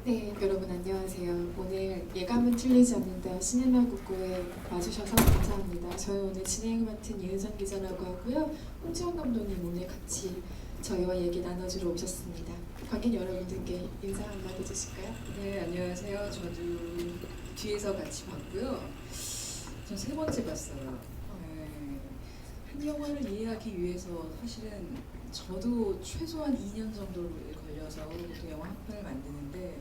네, 여러분 안녕하세요. 오늘 예감은 틀리지 않는다 시네마국고에 와주셔서 감사합니다. 저희 오늘 진행을 맡은 이은선 기자라고 하고요. 홍지원 감독님 오늘 같이 저희와 얘기 나눠주러 오셨습니다. 관객 여러분들께 인사 한마디 해주실까요? 네, 안녕하세요. 저도 뒤에서 같이 봤고요. 전 세 번째 봤어요. 한 영화를 이해하기 위해서 사실은 저도 최소한 2년 정도를 걸려서 보통 영화 한 편을 만드는데,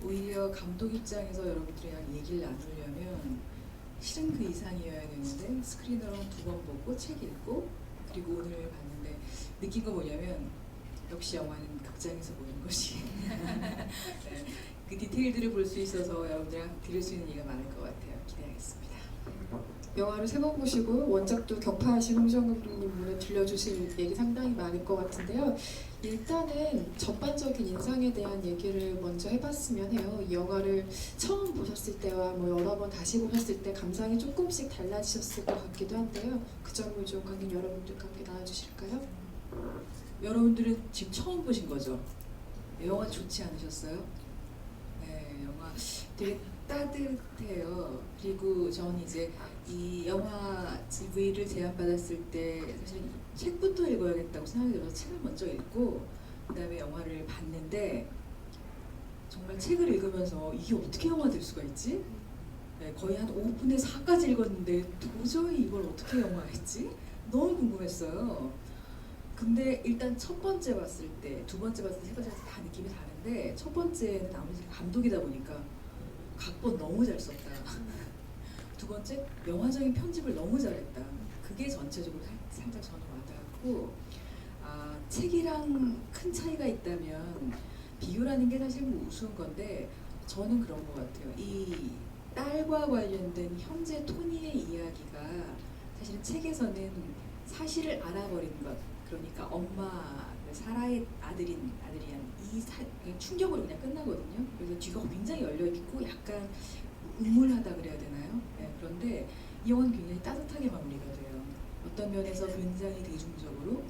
오히려 감독 입장에서 여러분들이랑 얘기를 나누려면 실은 그 이상이어야 되는데 스크린으로 2번 보고 책 읽고 그리고 오늘 봤는데 느낀 거 뭐냐면 역시 영화는 극장에서 보는 것이 네, 그 디테일들을 볼 수 있어서 여러분들이랑 들을 수 있는 얘기가 많을 것 같아요. 기대하겠습니다. 영화를 세 번 보시고 원작도 격파하신 홍지원 감독님 오늘 들려주실 얘기 상당히 많을 것 같은데요. 일단은 전반적인 인상에 대한 얘기를 먼저 해봤으면 해요. 이 영화를 처음 보셨을 때와 뭐 여러 번 다시 보셨을 때 감상이 조금씩 달라지셨을 것 같기도 한데요. 그 점을 좀 관객 여러분들과 함께 나눠주실까요? 여러분들은 지금 처음 보신 거죠? 영화 좋지 않으셨어요? 네, 영화 되게 따뜻해요. 그리고 전 이제 이 영화 GV를 제안받았을 때 사실 책부터 읽어야겠다고 생각이 들어서 책을 먼저 읽고 그 다음에 영화를 봤는데, 정말 책을 읽으면서 이게 어떻게 영화 될 수가 있지? 네, 거의 한 5분의 4까지 읽었는데 도저히 이걸 어떻게 영화했지? 너무 궁금했어요. 근데 일단 첫 번째 봤을 때, 두 번째 봤을 때, 세 번째 봤을 때 다 느낌이 다른데, 첫 번째는 아무래도 감독이다 보니까 각본 너무 잘 썼다. 두 번째, 영화적인 편집을 너무 잘했다. 그게 전체적으로 살짝 저는 와닿았고, 책이랑 큰 차이가 있다면 비교라는 게 사실 뭐 우스운 건데, 저는 그런 것 같아요. 이 딸과 관련된 현재 토니의 이야기가 사실은 책에서는 사실을 알아버린 것, 그러니까 엄마 사라의 아들이한 그냥 충격으로 그냥 끝나거든요. 그래서 뒤가 굉장히 열려 있고 약간 우물하다 그래야 되나요? 네, 그런데 이 영화는 굉장히 따뜻하게 마무리가 돼요. 어떤 면에서 굉장히 대중적으로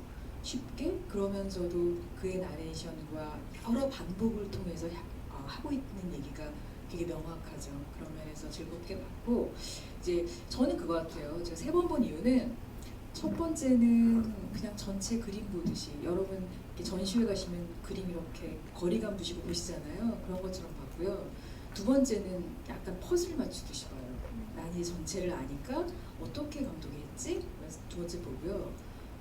쉽게, 그러면서도 그의 나레이션과 여러 반복을 통해서 하고 있는 얘기가 되게 명확하죠. 그런 면에서 즐겁게 봤고, 이제 저는 그거 같아요. 제가 세 번 본 이유는, 첫 번째는 그냥 전체 그림 보듯이, 여러분 이렇게 전시회 가시면 그림 이렇게 거리감 두시고 보시잖아요. 그런 것처럼 봤고요. 두 번째는 약간 퍼즐 맞추듯이 봐요. 난 이 전체를 아니까 어떻게 감독이 했지? 그래서 두 번째 보고요.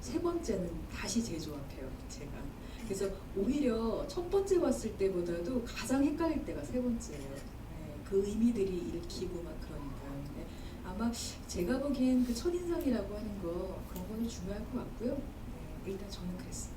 세 번째는 다시 재조합해요, 제가. 그래서 오히려 첫 번째 봤을 때보다도 가장 헷갈릴 때가 세 번째예요. 네, 그 의미들이 읽히고 막 그러니까요. 네, 아마 제가 보기엔 그 첫인상이라고 하는 거, 그런 거는 중요할 것 같고요. 네, 일단 저는 그랬습니다.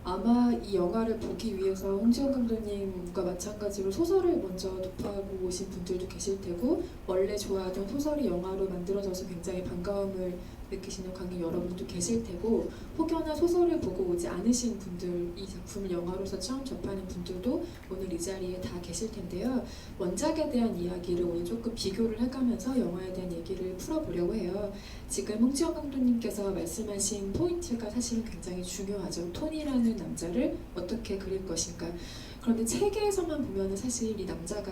아마 이 영화를 보기 위해서 홍지원 감독님과 마찬가지로 소설을 먼저 접하고 오신 분들도 계실 테고, 원래 좋아하던 소설이 영화로 만들어져서 굉장히 반가움을 느끼시는 관객 여러분도 계실 테고, 혹여나 소설을 보고 오지 않으신 분들, 이 작품을 영화로서 처음 접하는 분들도 오늘 이 자리에 다 계실 텐데요. 원작에 대한 이야기를 오늘 조금 비교를 해가면서 영화에 대한 얘기를 풀어보려고 해요. 지금 홍지원 감독님께서 말씀하신 포인트가 사실은 굉장히 중요하죠. 톤이라는 남자를 어떻게 그릴 것인가. 그런데 책에서만 보면 사실 이 남자가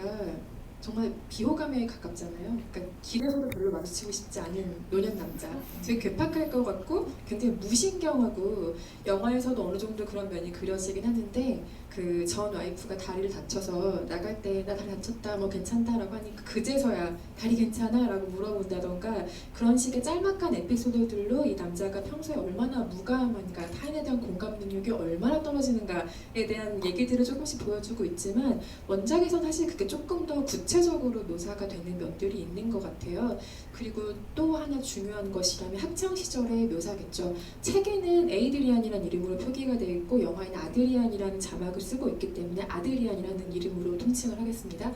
정말 비호감에 가깝잖아요. 그러니까 길에서도 별로 마주치고 싶지 않은 노년 남자. 되게 괴팍할 것 같고 굉장히 무신경하고, 영화에서도 어느 정도 그런 면이 그려지긴 하는데, 그 전 와이프가 다리를 다쳐서 나갈 때 나 다리 다쳤다 뭐 괜찮다라고 하니까 그제서야 다리 괜찮아? 라고 물어본다던가, 그런 식의 짤막한 에피소드들로 이 남자가 평소에 얼마나 무감한가, 타인에 대한 공감 능력이 얼마나 떨어지는가에 대한 얘기들을 조금씩 보여주고 있지만, 원작에서 사실 그게 조금 더 구체적으로 묘사가 되는 면들이 있는 것 같아요. 그리고 또 하나 중요한 것이라면 학창 시절의 묘사겠죠. 책에는 에이드리안이라는 이름으로 표기가 되어 있고, 영화에는 아드리안이라는 자막을 쓰고 있기 때문에 아드리안이라는 이름으로 통칭을 하겠습니다.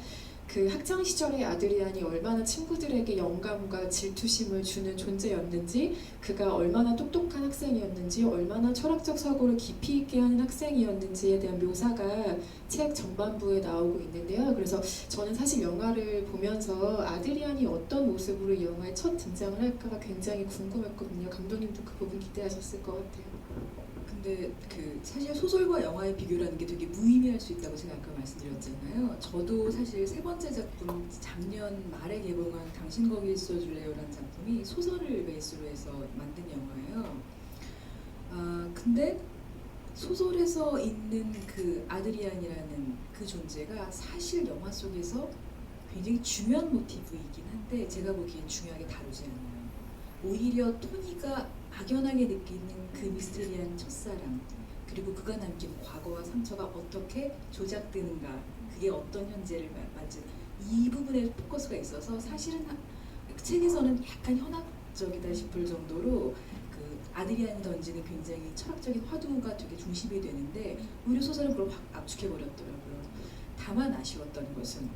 그 학창 시절의 아드리안이 얼마나 친구들에게 영감과 질투심을 주는 존재였는지, 그가 얼마나 똑똑한 학생이었는지, 얼마나 철학적 사고를 깊이 있게 하는 학생이었는지에 대한 묘사가 책 전반부에 나오고 있는데요. 그래서 저는 사실 영화를 보면서 아드리안이 어떤 모습으로 이 영화에 첫 등장을 할까가 굉장히 궁금했거든요. 감독님도 그 부분 기대하셨을 것 같아요. 근데 그 사실 소설과 영화의 비교라는 게 되게 무의미할 수 있다고 제가 아까 말씀드렸잖아요. 저도 사실 세 번째 작품 작년 말에 개봉한 당신 거기 있어줄래요라는 작품이 소설을 베이스로 해서 만든 영화예요. 근데 소설에서 있는 그 아드리안이라는 그 존재가 사실 영화 속에서 굉장히 중요한 모티브이긴 한데 제가 보기엔 중요하게 다루지 않아요. 오히려 토니가 막연하게 느끼는 그 미스테리한 첫사랑 그리고 그가 남긴 과거와 상처가 어떻게 조작되는가 그게 어떤 현재를 만든 이 부분에 포커스가 있어서 사실은 책에서는 약간 현학적이다 싶을 정도로 그 아드리안이 던지는 굉장히 철학적인 화두가 되게 중심이 되는데 오히려 소설은 그걸 확 압축해버렸더라고요. 다만 아쉬웠던 것은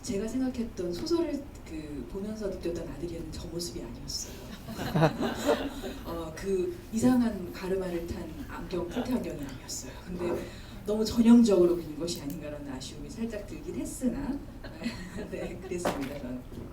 제가 생각했던 소설을 그 보면서 느꼈던 아드리안은 저 모습이 아니었어요. 그 이상한 가르마를 탄 안경, 필테 안경이 아니었어요. 근데 너무 전형적으로 그린 것이 아닌가라는 아쉬움이 살짝 들긴 했으나 네, 그랬습니다. 저는.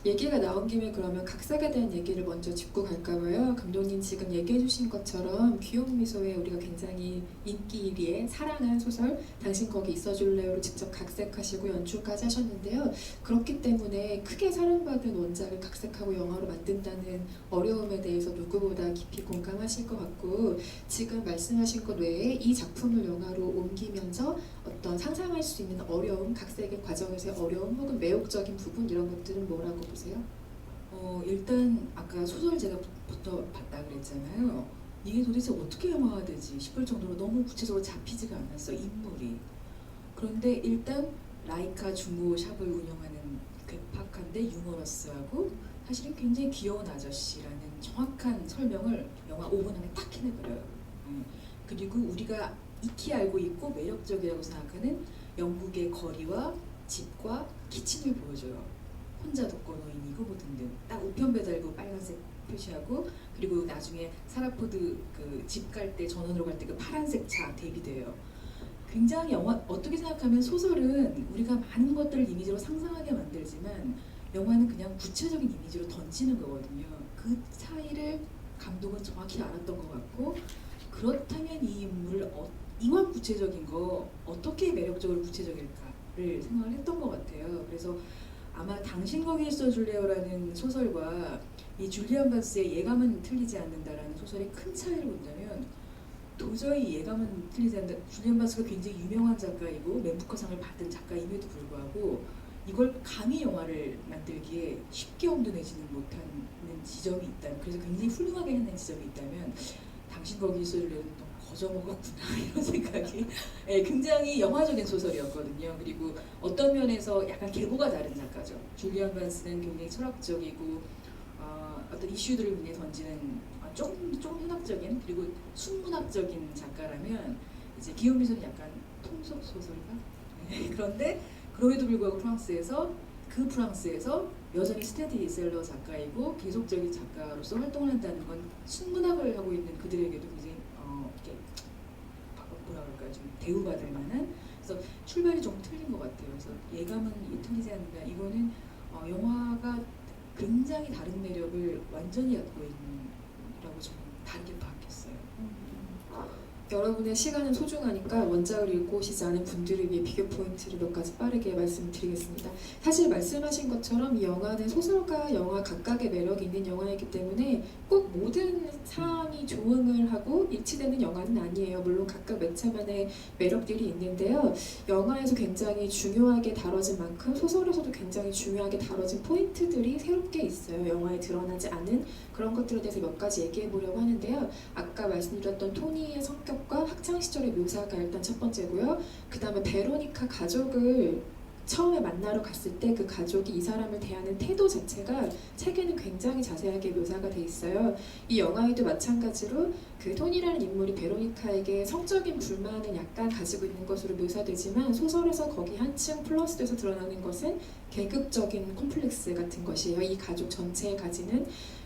얘기가 나온 김에 그러면 각색에 대한 얘기를 먼저 짚고 갈까 봐요. 감독님 지금 얘기해 주신 것처럼 귀여운 미소에 우리가 굉장히 인기 1위의 사랑한 소설 당신 거기 있어줄래요를 직접 각색하시고 연출까지 하셨는데요. 그렇기 때문에 크게 사랑받은 원작을 각색하고 영화로 만든다는 어려움에 대해서 누구보다 깊이 공감하실 것 같고 지금 말씀하신 것 외에 이 작품을 영화로 옮기면서 어떤 상상할 수 있는 어려움, 각색의 과정에서의 어려움 혹은 매혹적인 부분 이런 것들은 뭐라고 보세요? 일단 아까 소설 제가 부터 봤다 그랬잖아요. 이게 도대체 어떻게 영화가 되지 싶을 정도로 너무 구체적으로 잡히지가 않았어 인물이. 그런데 일단 라이카 중고 샵을 운영하는 괴팍한데 유머러스하고 사실은 굉장히 귀여운 아저씨라는 정확한 설명을 영화 5분 안에 딱 해내버려요. 그리고 우리가 익히 알고 있고 매력적이라고 생각하는 영국의 거리와 집과 키친을 보여줘요. 혼자 독거노인이고 뭐 등등 딱 우편 배달부 빨간색 표시하고 그리고 나중에 사라포드 그 집 갈 때 전원으로 갈 때 그 파란색 차 대비돼요. 굉장히 영화 어떻게 생각하면 소설은 우리가 많은 것들을 이미지로 상상하게 만들지만 영화는 그냥 구체적인 이미지로 던지는 거거든요. 그 차이를 감독은 정확히 알았던 것 같고 그렇다면 이 인물을 이왕 구체적인 거 어떻게 매력적으로 구체적일까를 생각을 했던 것 같아요. 그래서 아마 당신 거기 있어줄래요라는 소설과 이 줄리안 반스의 예감은 틀리지 않는다라는 소설의 큰 차이를 본다면 도저히 예감은 틀리지 않는다. 줄리안 반스가 굉장히 유명한 작가이고 맨부커상을 받은 작가임에도 불구하고 이걸 감히 영화를 만들기에 쉽게 엄두내지는 못하는 지점이 있다면 그래서 굉장히 훌륭하게 해낸 지점이 있다면 당신 거기 있어줄래요는 너무 거저먹었구나 이런 생각이 굉장히 영화적인 소설이었거든요. 그리고 어떤 면에서 약간 계보가 다른 작가죠. 줄리안 반스는 굉장히 철학적이고 어떤 이슈들을 굉장히 던지는 좀 현학적인 그리고 순문학적인 작가라면 이제 기욤 미소는 약간 통속 소설가 그런데 그럼에도 불구하고 프랑스에서 여전히 스테디셀러 작가이고 계속적인 작가로서 활동을 한다는 건 순문학을 하고 있는 그들에게도 굉장히 이렇게 뭐라 그럴까요? 좀 대우받을 만한 그래서 출발이 좀 틀린 것 같아요. 그래서 예감은 틀리지 않는다. 이거는 영화가 굉장히 다른 매력을 완전히 갖고 있는라고 저는 다르게 파악했어요. 여러분의 시간은 소중하니까 원작을 읽고 오시지 않은 분들을 위해 비교 포인트를 몇 가지 빠르게 말씀드리겠습니다. 사실 말씀하신 것처럼 이 영화는 소설과 영화 각각의 매력이 있는 영화이기 때문에 꼭 모든 사람이 조응을 하고 일치되는 영화는 아니에요. 물론 각각 매체만의 매력들이 있는데요. 영화에서 굉장히 중요하게 다뤄진 만큼 소설에서도 굉장히 중요하게 다뤄진 포인트들이 새롭게 있어요. 영화에 드러나지 않은 그런 것들에 대해서 몇 가지 얘기해 보려고 하는데요. 아까 말씀드렸던 토니의 성격과 학창 시절의 묘사가 일단 첫 번째고요. 그 다음에 베로니카 가족을 처음에 만나러 갔을 때 그 가족이 이 사람을 대하는 태도 자체가 책에는 굉장히 자세하게 묘사가 돼 있어요. 이 영화에도 마찬가지로 그 토니라는 인물이 베로니카에게 성적인 불만을 약간 가지고 있는 것으로 묘사되지만 소설에서 거기 한층 플러스돼서 드러나는 것은 계급적인 콤플렉스 같은 것이에요. 이 가족 전체에 가지는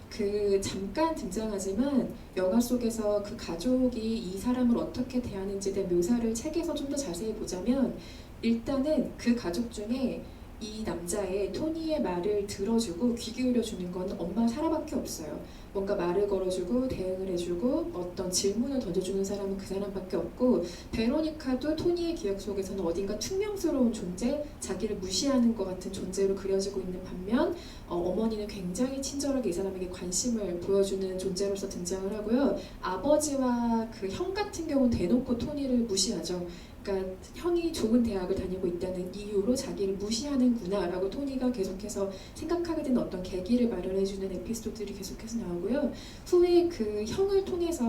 그 잠깐 등장하지만 영화 속에서 그 가족이 이 사람을 어떻게 대하는지에 대한 묘사를 책에서 좀 더 자세히 보자면 일단은 그 가족 중에 이 남자의 토니의 말을 들어주고 귀 기울여주는 건 엄마 사라밖에 없어요. 뭔가 말을 걸어주고 대응을 해주고 어떤 질문을 던져주는 사람은 그 사람밖에 없고, 베로니카도 토니의 기억 속에서는 어딘가 퉁명스러운 존재, 자기를 무시하는 것 같은 존재로 그려지고 있는 반면 어머니는 굉장히 친절하게 이 사람에게 관심을 보여주는 존재로서 등장을 하고요. 아버지와 그 형 같은 경우는 대놓고 토니를 무시하죠. 그러니까 형이 좋은 대학을 다니고 있다는 이유로 자기를 무시하는구나 라고 토니가 계속해서 생각하게 되는 어떤 계기를 마련해주는 에피소드들이 계속해서 나오고요. 후에 그 형을 통해서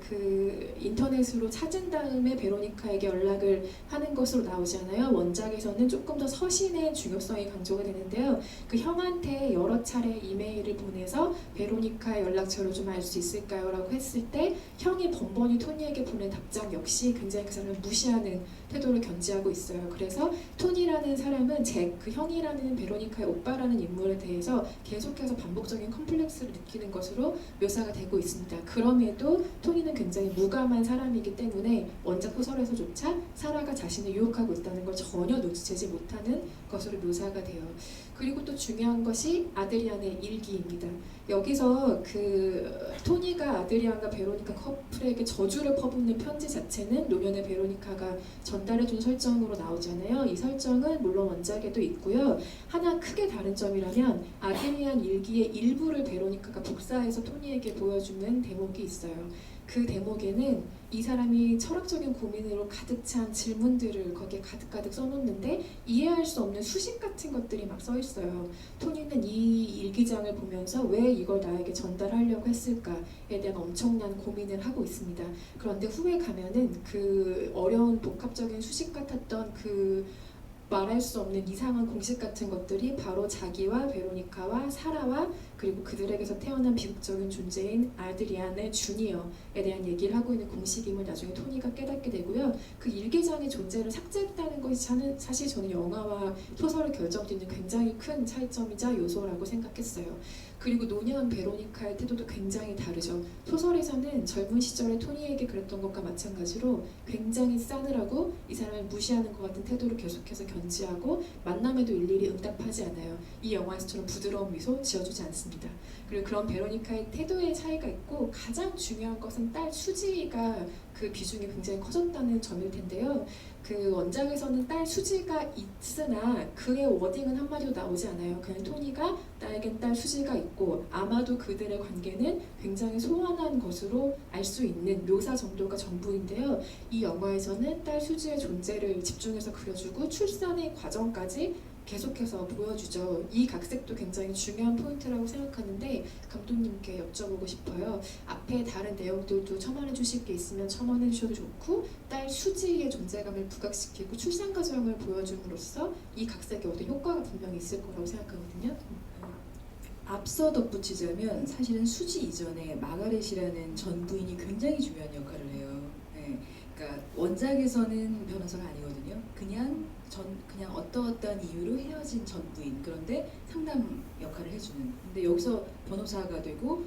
그 인터넷으로 찾은 다음에 베로니카에게 연락을 하는 것으로 나오잖아요. 원작에서는 조금 더 서신의 중요성이 강조가 되는데요. 그 형한테 여러 차례 이메일을 보내서 베로니카의 연락처를 좀 알 수 있을까요? 라고 했을 때 형이 번번이 토니에게 보낸 답장 역시 굉장히 그 사람을 무시하는 태도를 견지하고 있어요. 그래서 토니라는 사람은 그 형이라는 베로니카의 오빠라는 인물에 대해서 계속해서 반복적인 컴플렉스를 느끼는 것으로 묘사가 되고 있습니다. 그럼에도 토니는 굉장히 무감한 사람이기 때문에 원작 소설에서조차 사라가 자신을 유혹하고 있다는 걸 전혀 눈치채지 못하는 것으로 묘사가 돼요. 그리고 또 중요한 것이 아드리안의 일기입니다. 여기서 그 토니가 아드리안과 베로니카 커플에게 저주를 퍼붓는 편지 자체는 노년의 베로니카가 전달해준 설정으로 나오잖아요. 이 설정은 물론 원작에도 있고요. 하나 크게 다른 점이라면 아드리안 일기의 일부를 베로니카가 복사해서 토니에게 보여주는 대목이 있어요. 그 대목에는 이 사람이 철학적인 고민으로 가득 찬 질문들을 거기에 가득가득 써놓는데 이해할 수 없는 수식 같은 것들이 막 써 있어요. 토니는 이 일기장을 보면서 왜 이걸 나에게 전달하려고 했을까에 대한 엄청난 고민을 하고 있습니다. 그런데 후에 가면은 그 어려운 복합적인 수식 같았던 그 말할 수 없는 이상한 공식 같은 것들이 바로 자기와 베로니카와 사라와 그리고 그들에게서 태어난 비극적인 존재인 아드리안의 주니어에 대한 얘기를 하고 있는 공식임을 나중에 토니가 깨닫게 되고요. 그 일기장의 존재를 삭제했다는 것이 사실 저는 영화와 소설을 결정짓는 굉장히 큰 차이점이자 요소라고 생각했어요. 그리고 노년 베로니카의 태도도 굉장히 다르죠. 소설에서는 젊은 시절에 토니에게 그랬던 것과 마찬가지로 굉장히 싸늘하고 이 사람을 무시하는 것 같은 태도를 계속해서 견지하고 만남에도 일일이 응답하지 않아요. 이 영화에서처럼 부드러운 미소 지어주지 않습니다. 그리고 그런 베로니카의 태도의 차이가 있고 가장 중요한 것은 딸 수지가 그 비중이 굉장히 커졌다는 점일 텐데요. 그 원작에서는 딸 수지가 있으나 그의 워딩은 한마디도 나오지 않아요. 그냥 토니가 나에겐 딸 수지가 있고 아마도 그들의 관계는 굉장히 소원한 것으로 알 수 있는 묘사 정도가 전부인데요. 이 영화에서는 딸 수지의 존재를 집중해서 그려주고 출산의 과정까지 계속해서 보여주죠. 이 각색도 굉장히 중요한 포인트라고 생각하는데 감독님께 여쭤보고 싶어요. 앞에 다른 내용들도 첨언해 주실 게 있으면 첨언해 주셔도 좋고 딸 수지의 존재감을 부각시키고 출산 과정을 보여줌으로써 이 각색에 어떤 효과가 분명히 있을 거라고 생각하거든요. 앞서 덧붙이자면 사실은 수지 이전에 마가렛이라는 전 부인이 굉장히 중요한 역할을 해요. 네. 그러니까 원작에서는 변호사가 아니거든요. 그냥 어떠한 이유로 헤어진 전 부인. 그런데 상담 역할을 해주는. 근데 여기서 변호사가 되고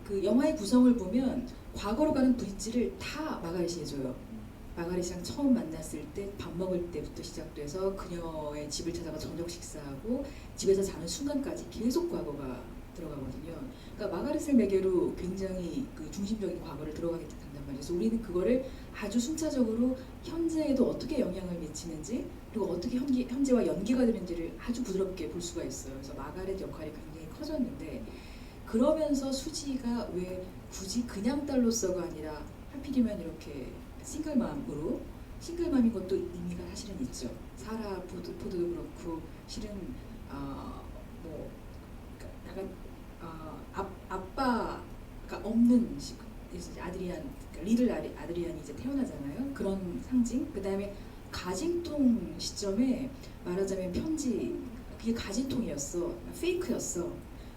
그 영화의 구성을 보면 과거로 가는 브릿지를 다 마가렛이 해줘요. 마가렛이랑 처음 만났을 때 밥 먹을 때부터 시작돼서 그녀의 집을 찾아가 저녁 식사하고 집에서 자는 순간까지 계속 과거가 들어가거든요. 그러니까 마가렛을 매개로 굉장히 그 중심적인 과거를 들어가게 된단 말이에요. 그래서 우리는 그거를 아주 순차적으로 현재에도 어떻게 영향을 미치는지 그리고 어떻게 현재와 연계가 되는지를 아주 부드럽게 볼 수가 있어요. 그래서 마가렛 역할이 굉장히 커졌는데 그러면서 수지가 왜 굳이 그냥 딸로서가 아니라 하필이면 이렇게 싱글맘인 것도 의미가 사실은 있죠. 사라 포드도 그렇고 실은 뭐 약간 아빠가 없는 아드리안 그러니까 리들 아드리안이 이제 태어나잖아요. 그런 상징. 그 다음에 가진통 시점에 말하자면 편지 그게 가진통이었어. 페이크였어.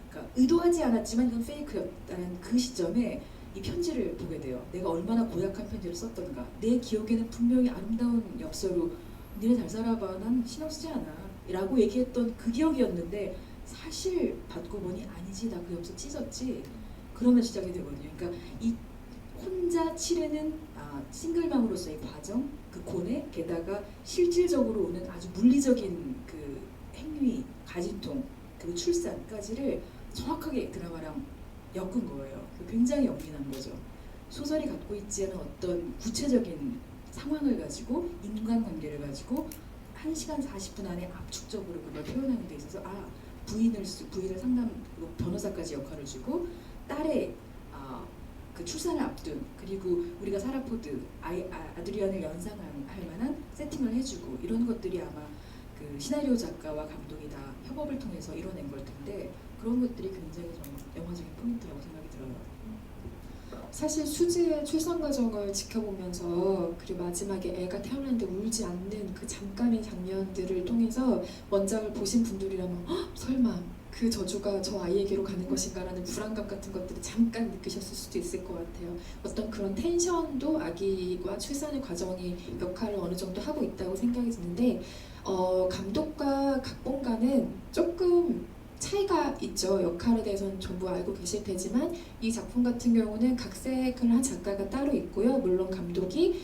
그러니까 의도하지 않았지만 이건 페이크였다는 그 시점에 이 편지를 보게 돼요. 내가 얼마나 고약한 편지를 썼던가. 내 기억에는 분명히 아름다운 엽서로 니네 잘 살아봐. 난 신경 쓰지 않아. 라고 얘기했던 그 기억이었는데 사실 받고 보니 아니지. 나 그 엽서 찢었지. 그러면 시작이 되거든요. 그러니까 이 혼자 치르는 싱글맘으로서의 과정, 그 고뇌, 게다가 실질적으로 오는 아주 물리적인 그 행위, 가진통, 그리고 출산까지를 정확하게 드라마랑 엮은 거예요. 굉장히 연민한 거죠. 소설이 갖고 있지 않은 어떤 구체적인 상황을 가지고 인간관계를 가지고 1시간 40분 안에 압축적으로 그걸 표현하는 데 있어서 부인을 상담 변호사까지 역할을 주고 딸의 그 출산을 앞둔 그리고 우리가 사라포드 아드리안을 연상할 만한 세팅을 해주고 이런 것들이 아마 그 시나리오 작가와 감독이 다 협업을 통해서 이뤄낸 걸 텐데 그런 것들이 굉장히 좀 영화적인 포인트라고 생각이 들어요. 사실 수지의 출산 과정을 지켜보면서 그리고 마지막에 애가 태어났는데 울지 않는 그 잠깐의 장면들을 통해서 원작을 보신 분들이라면 설마 그 저주가 저 아이에게로 가는 것인가라는 불안감 같은 것들을 잠깐 느끼셨을 수도 있을 것 같아요. 어떤 그런 텐션도 아기와 출산의 과정이 역할을 어느 정도 하고 있다고 생각이 드는데 감독과 각본가는 조금 차이가 있죠. 역할에 대해서는 전부 알고 계실 테지만 이 작품 같은 경우는 각색을 한 작가가 따로 있고요. 물론 감독이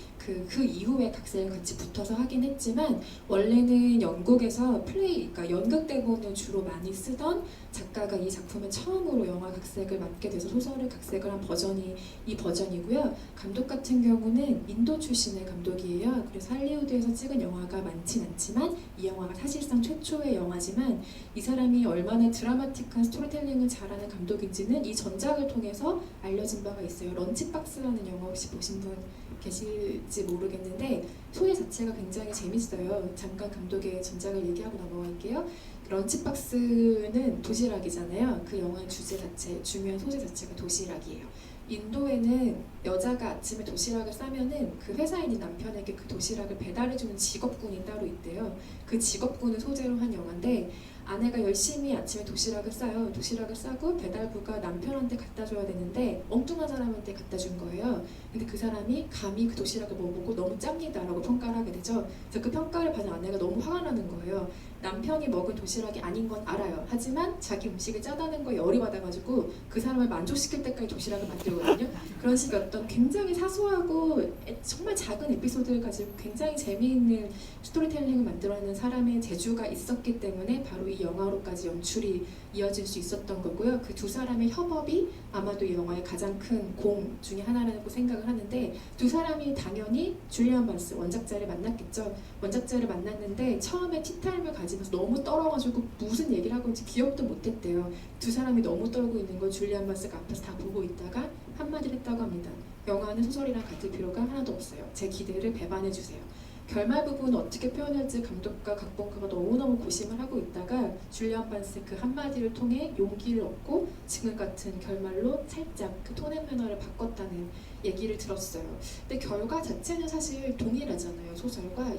그 이후에 각색을 같이 붙어서 하긴 했지만 원래는 영국에서 그러니까 연극 대본을 주로 많이 쓰던 작가가 이 작품에 처음으로 영화 각색을 맡게 돼서 소설을 각색을 한 버전이 이 버전이고요. 감독 같은 경우는 인도 출신의 감독이에요. 그래서 할리우드에서 찍은 영화가 많진 않지만 이 영화가 사실상 최초의 영화지만 이 사람이 얼마나 드라마틱한 스토리텔링을 잘하는 감독인지는 이 전작을 통해서 알려진 바가 있어요. 런치박스라는 영화 혹시 보신 분 계실지 모르겠는데 소재 자체가 굉장히 재밌어요. 잠깐 감독의 전작을 얘기하고 넘어갈게요. 런치박스는 도시락이잖아요. 그 영화의 주제 자체, 중요한 소재 자체가 도시락이에요. 인도에는 여자가 아침에 도시락을 싸면은 그 회사인이 남편에게 그 도시락을 배달해주는 직업군이 따로 있대요. 그 직업군을 소재로 한 영화인데 아내가 열심히 아침에 도시락을 싸요. 도시락을 싸고 배달부가 남편한테 갖다 줘야 되는데 엉뚱한 사람한테 갖다 준 거예요. 근데 그 사람이 감히 그 도시락을 먹어보고 너무 짭니다라고 평가를 하게 되죠. 그래서 그 평가를 받은 아내가 너무 화가 나는 거예요. 남편이 먹은 도시락이 아닌 건 알아요. 하지만 자기 음식이 짜다는 거에 열이 받아가지고 그 사람을 만족시킬 때까지 도시락을 만들거든요. 그런 식의 어떤 굉장히 사소하고 정말 작은 에피소드를 가지고 굉장히 재미있는 스토리텔링을 만들어내는 사람의 재주가 있었기 때문에 바로 이 영화로까지 연출이 이어질 수 있었던 거고요. 그 두 사람의 협업이 아마도 이 영화의 가장 큰 공 중에 하나라고 생각을 하는데 두 사람이 당연히 줄리안 반스 원작자를 만났겠죠. 원작자를 만났는데 처음에 티타임을 가지면서 너무 떨어가지고 무슨 얘기를 하고 있는지 기억도 못했대요. 두 사람이 너무 떨고 있는 걸 줄리안 반스가 앞에서 다 보고 있다가 한마디를 했다고 합니다. 영화는 소설이랑 같을 필요가 하나도 없어요. 제 기대를 배반해주세요. 결말 부분은 어떻게 표현할지 감독과 각본가가 너무너무 고심을 하고 있다가 줄리안 반스 그 한마디를 통해 용기를 얻고 지금 같은 결말로 살짝 그 톤 앤 매너를 바꿨다는 얘기를 들었어요. 근데 결과 자체는 사실 동일하잖아요. 소설과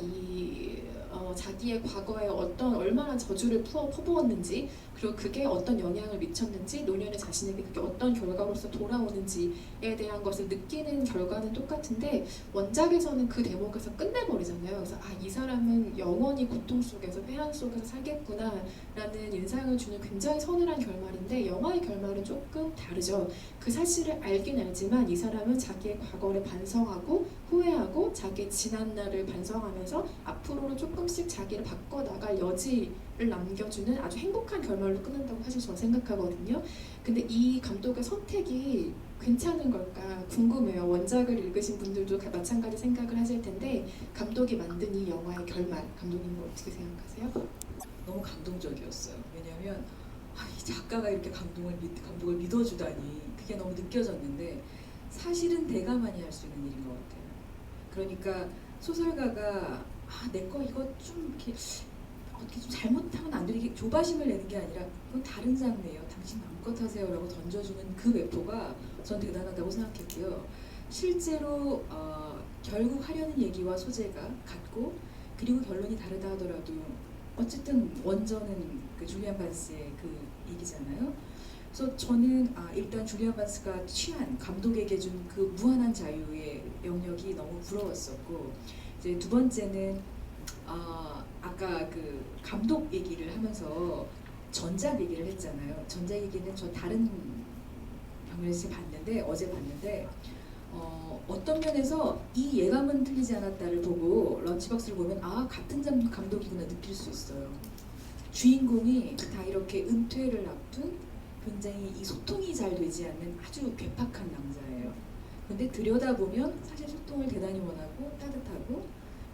자기의 과거에 얼마나 저주를 퍼부었는지 그리고 그게 어떤 영향을 미쳤는지 노년의 자신에게 그게 어떤 결과로서 돌아오는지에 대한 것을 느끼는 결과는 똑같은데 원작에서는 그 대목에서 끝내버리잖아요. 그래서 이 사람은 영원히 고통 속에서 회한 속에서 살겠구나 라는 인상을 주는 굉장히 서늘한 결말인데 영화의 결말은 조금 다르죠. 그 사실을 알긴 알지만 이 사람은 자기의 과거를 반성하고 후회하고 자기의 지난 날을 반성하면서 앞으로는 조금씩 자기를 바꿔나갈 여지를 남겨주는 아주 행복한 결말로 끝난다고 사실 저는 생각하거든요. 근데 이 감독의 선택이 괜찮은 걸까 궁금해요. 원작을 읽으신 분들도 마찬가지 생각을 하실 텐데 감독이 만든 이 영화의 결말, 감독님 어떻게 생각하세요? 너무 감동적이었어요. 왜냐하면 이 작가가 이렇게 감독을 믿어주다니 그게 너무 느껴졌는데 사실은 대가만이 할 수 있는 일인 것 같아요. 그러니까 소설가가 내 거 이거 좀 이렇게 어떻게 좀 잘못하면 안 되게 조바심을 내는 게 아니라 그건 다른 장르예요. 당신 마음껏 하세요라고 던져주는 그 외포가 전 대단하다고 생각했고요. 실제로 결국 하려는 얘기와 소재가 같고 그리고 결론이 다르다 하더라도 어쨌든 원전은 그 줄리안 반스의 그 얘기잖아요. 그래서 저는 일단 줄리안 반스가 취한 감독에게 준 그 무한한 자유의 영역이 너무 부러웠었고 이제 두 번째는 아까 그 감독 얘기를 하면서 전작 얘기를 했잖아요. 전작 얘기는 저 다른 방면에서 어제 봤는데 어떤 면에서 이 예감은 틀리지 않았다를 보고 런치박스를 보면 같은 감독이구나 느낄 수 있어요. 주인공이 다 이렇게 은퇴를 앞둔 굉장히 이 소통이 잘 되지 않는 아주 괴팍한 남자예요. 근데 들여다보면 사실 소통을 대단히 원하고 따뜻하고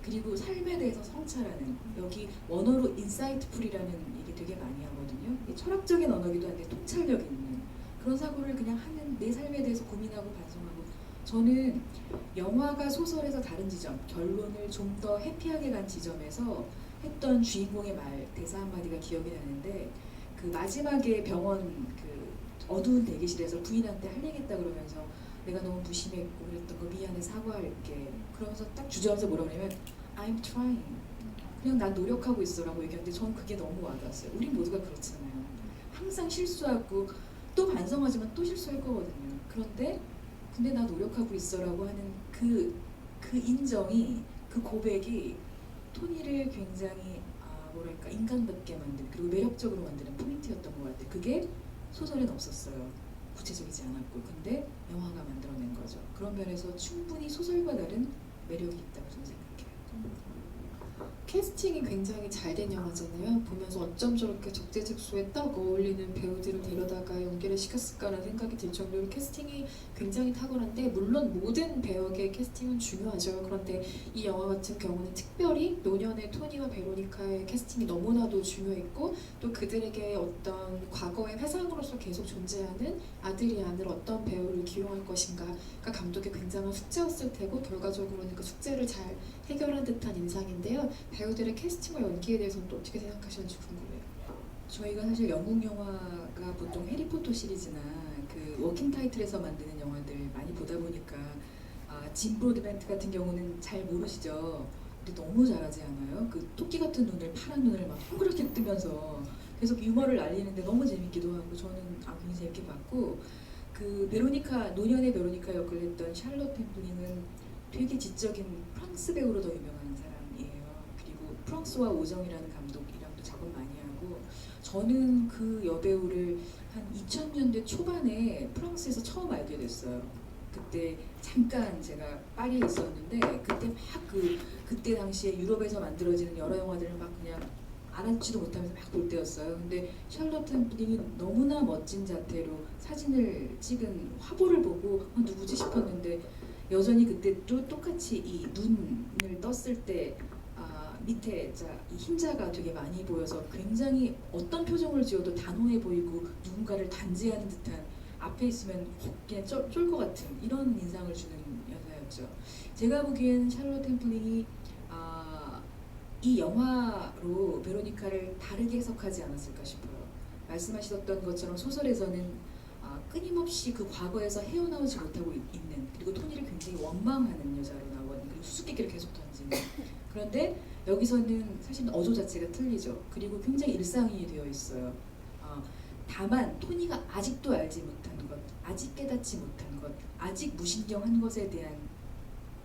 그리고 삶에 대해서 성찰하는, 여기 원어로 인사이트풀이라는 얘기 되게 많이 하거든요. 이 철학적인 언어기도 한데 통찰력 있는 그런 사고를 그냥 하는, 내 삶에 대해서 고민하고 반성하고. 저는 영화가 소설에서 다른 지점, 결론을 좀 더 해피하게 간 지점에서 했던 주인공의 말, 대사 한마디가 기억이 나는데, 그 마지막에 병원 그 어두운 대기실에서 부인한테 할 얘기 했다 그러면서 내가 너무 무심했고 그랬던 거 미안해, 사과할게. 그러면서 딱 주저앉아서 뭐라 그러냐면 I'm trying. 그냥 난 노력하고 있어라고 얘기하는데 저는 그게 너무 와닿았어요. 우리 모두가 그렇잖아요. 항상 실수하고 또 반성하지만 또 실수할 거거든요. 근데 나 노력하고 있어라고 하는 그 인정이, 그 고백이 토니를 굉장히 뭐랄까 인간답게 만든, 그리고 매력적으로 만드는 포인트였던 것 같아요. 그게 소설엔 없었어요. 구체적이지 않았고. 근데 영화가 만들어낸 거죠. 그런 면에서 충분히 소설과 다른 매력이 있다고 저는 생각해요. 캐스팅이 굉장히 잘 된 영화잖아요. 보면서 어쩜 저렇게 적재적소에 딱 어울리는 배우들을 데려다가 연기를 시켰을까라는 생각이 들 정도로 캐스팅이 굉장히 탁월한데, 물론 모든 배역의 캐스팅은 중요하죠. 그런데 이 영화 같은 경우는 특별히 노년의 토니와 베로니카의 캐스팅이 너무나도 중요했고, 또 그들에게 어떤 과거의 회상으로서 계속 존재하는 아들이 아들 어떤 배우를 기용할 것인가가 감독의 굉장한 숙제였을 테고, 결과적으로는 그 숙제를 잘 해결한 듯한 인상인데요. 배우들의 캐스팅과 연기에 대해서는 또 어떻게 생각하시는지 궁금해요. 저희가 사실 영국 영화가 보통 해리포터 시리즈나 그 워킹 타이틀에서 만드는 영화들 많이 보다 보니까 짐 브로드벤트 같은 경우는 잘 모르시죠? 근데 너무 잘하지 않아요? 그 토끼 같은 눈을, 파란 눈을 막 동그랗게 뜨면서 계속 유머를 날리는데 너무 재밌기도 하고, 저는 굉장히 재밌게 봤고, 그 베로니카, 노년의 베로니카 역을 했던 샬롯 템플링은 되게 지적인 프랑스 배우로 더 유명한 사람이에요. 그리고 프랑스와 오정이라는 감독이랑도 작업 많이 하고, 저는 그 여배우를 한 2000년대 초반에 프랑스에서 처음 알게 됐어요. 그때 잠깐 제가 파리에 있었는데, 그때 막 그때 당시에 유럽에서 만들어지는 여러 영화들을 막 그냥 알아듣지도 못하면서 막 볼 때였어요. 근데 샬롯 템플링이 너무나 멋진 자태로 사진을 찍은 화보를 보고 누구지 싶었는데, 여전히 그때 또 똑같이 이 눈을 떴을 때 밑에 이 흰자가 되게 많이 보여서 굉장히 어떤 표정을 지어도 단호해 보이고 누군가를 단지하는 듯한, 앞에 있으면 그냥 쫄 것 같은 이런 인상을 주는 여자였죠. 제가 보기엔 샬롯 템플링이 이 영화로 베로니카를 다르게 해석하지 않았을까 싶어요. 말씀하셨던 것처럼 소설에서는 끊임없이 그 과거에서 헤어나오지 못하고 있는, 그리고 토니를 굉장히 원망하는 여자로 나오는, 그리고 수수께끼를 계속 던지는. 그런데 여기서는 사실 어조 자체가 틀리죠. 그리고 굉장히 일상이 되어 있어요. 다만 토니가 아직도 알지 못한 것, 아직 깨닫지 못한 것, 아직 무신경한 것에 대한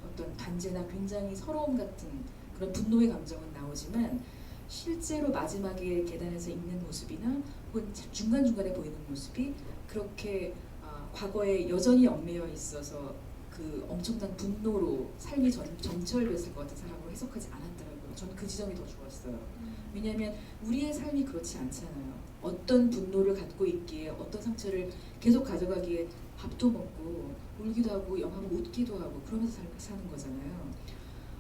어떤 단죄나 굉장히 서러움 같은 그런 분노의 감정은 나오지만, 실제로 마지막에 계단에서 있는 모습이나 혹은 중간중간에 보이는 모습이 그렇게 과거에 여전히 얽매여 있어서 그 엄청난 분노로 삶이 점철됐을 것 같은 사람으로 해석하지 않았더라고요. 저는 그 지점이 더 좋았어요. 왜냐하면 우리의 삶이 그렇지 않잖아요. 어떤 분노를 갖고 있기에, 어떤 상처를 계속 가져가기에 밥도 먹고 울기도 하고 영화 보고 웃기도 하고 그러면서 사는 거잖아요.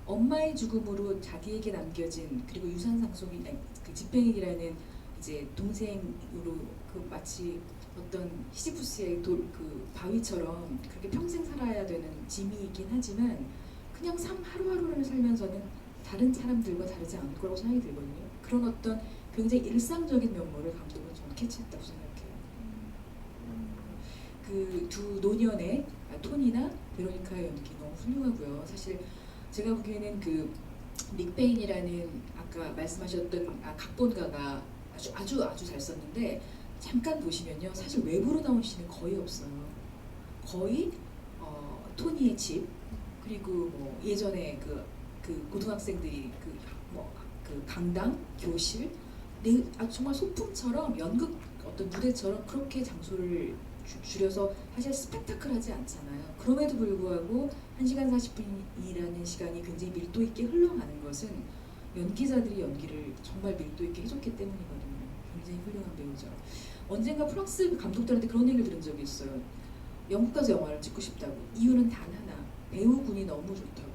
엄마의 죽음으로 자기에게 남겨진, 그리고 유산 상속인 그 집행인이라는 이제 동생으로 그 마치 어떤 시지푸스의 그 바위처럼 그렇게 평생 살아야 되는 짐이 있긴 하지만, 그냥 하루하루를 살면서는 다른 사람들과 다르지 않을 거라고 생각이 들거든요. 그런 어떤 굉장히 일상적인 면모를 감독은 저는 캐치했다고 생각해요. 그 두 노년의 토니나 베로니카의 연기 너무 훌륭하고요. 사실 제가 보기에는 그 닉 페인이라는 아까 말씀하셨던 각본가가 아주 잘 썼는데, 잠깐 보시면요, 사실 외부로 나온 씬은 거의 없어요. 거의 토니의 집, 그리고 뭐 예전에 그 고등학생들이 그 강당, 교실, 정말 소품처럼 연극 어떤 무대처럼 그렇게 장소를 줄여서 사실 스펙타클하지 않잖아요. 그럼에도 불구하고 1시간 40분이라는 시간이 굉장히 밀도 있게 흘러가는 것은 연기자들이 연기를 정말 밀도 있게 해줬기 때문이거든요. 굉장히 훌륭한 배우죠. 언젠가 프랑스 감독들한테 그런 얘기를 들은 적이 있어요. 영국 가서 영화를 찍고 싶다고. 이유는 단 하나. 배우군이 너무 좋다고.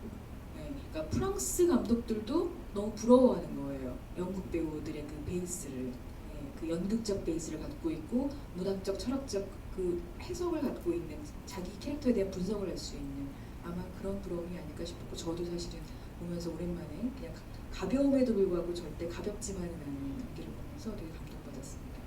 네, 그러니까 프랑스 감독들도 너무 부러워하는 거예요. 영국 배우들의 그 베이스를. 네, 그 연극적 베이스를 갖고 있고 문학적, 철학적 그 해석을 갖고 있는 자기 캐릭터에 대한 분석을 할 수 있는 아마 그런 부러움이 아닐까 싶었고 저도 사실은 보면서 오랜만에 그냥 가벼움에도 불구하고 절대 가볍지만은 않은 연기를 보면서 되게 감동받았습니다.